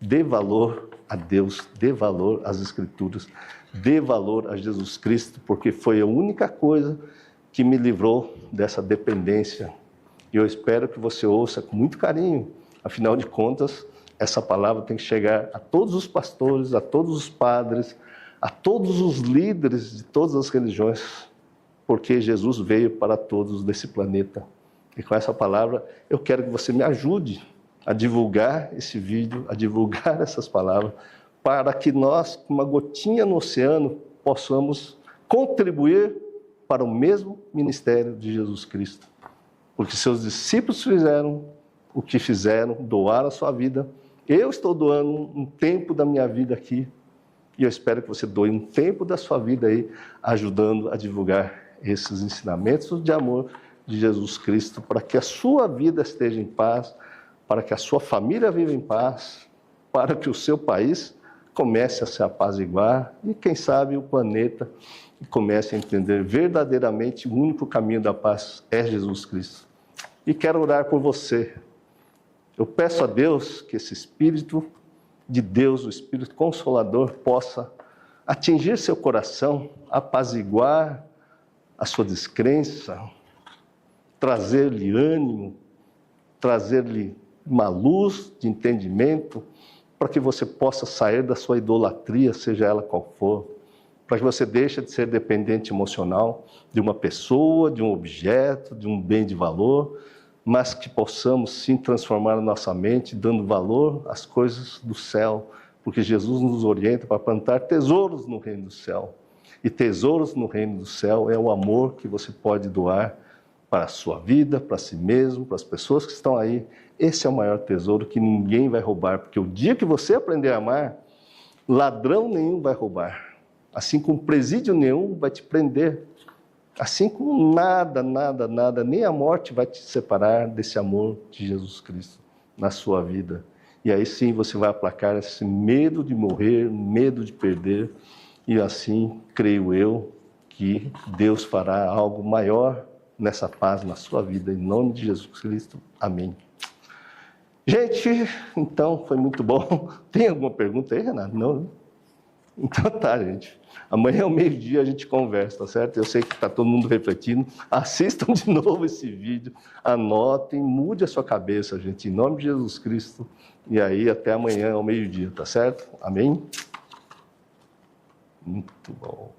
Dê valor a Deus, dê valor às Escrituras, dê valor a Jesus Cristo, porque foi a única coisa que me livrou dessa dependência. E eu espero que você ouça com muito carinho. Afinal de contas, essa palavra tem que chegar a todos os pastores, a todos os padres, a todos os líderes de todas as religiões, porque Jesus veio para todos desse planeta. E com essa palavra, eu quero que você me ajude a divulgar esse vídeo, a divulgar essas palavras, para que nós, com uma gotinha no oceano, possamos contribuir para o mesmo ministério de Jesus Cristo. Porque seus discípulos fizeram o que fizeram, doaram a sua vida. Eu estou doando um tempo da minha vida aqui, e eu espero que você doe um tempo da sua vida aí, ajudando a divulgar esses ensinamentos de amor de Jesus Cristo, para que a sua vida esteja em paz, para que a sua família viva em paz, para que o seu país comece a se apaziguar e, quem sabe, o planeta comece a entender verdadeiramente o único caminho da paz é Jesus Cristo. E quero orar por você. Eu peço a Deus que esse Espírito de Deus, o Espírito Consolador, possa atingir seu coração, apaziguar a sua descrença, trazer-lhe ânimo, trazer-lhe uma luz de entendimento, para que você possa sair da sua idolatria, seja ela qual for, para que você deixe de ser dependente emocional de uma pessoa, de um objeto, de um bem de valor, mas que possamos sim transformar a nossa mente, dando valor às coisas do céu, porque Jesus nos orienta para plantar tesouros no reino do céu. E tesouros no reino do céu é o amor que você pode doar para a sua vida, para si mesmo, para as pessoas que estão aí. Esse é o maior tesouro que ninguém vai roubar, porque o dia que você aprender a amar, ladrão nenhum vai roubar. Assim como presídio nenhum vai te prender. Assim como nada, nem a morte vai te separar desse amor de Jesus Cristo na sua vida. E aí sim você vai aplacar esse medo de morrer, medo de perder, e assim, creio eu, que Deus fará algo maior nessa paz na sua vida, em nome de Jesus Cristo. Amém. Gente, então, foi muito bom. Tem alguma pergunta aí, Renato? Não? Então tá, gente. Amanhã ao meio-dia a gente conversa, tá certo? Eu sei que está todo mundo refletindo. Assistam de novo esse vídeo, anotem, mude a sua cabeça, gente, em nome de Jesus Cristo. E aí, até amanhã ao meio-dia, tá certo? Amém? Muito bom.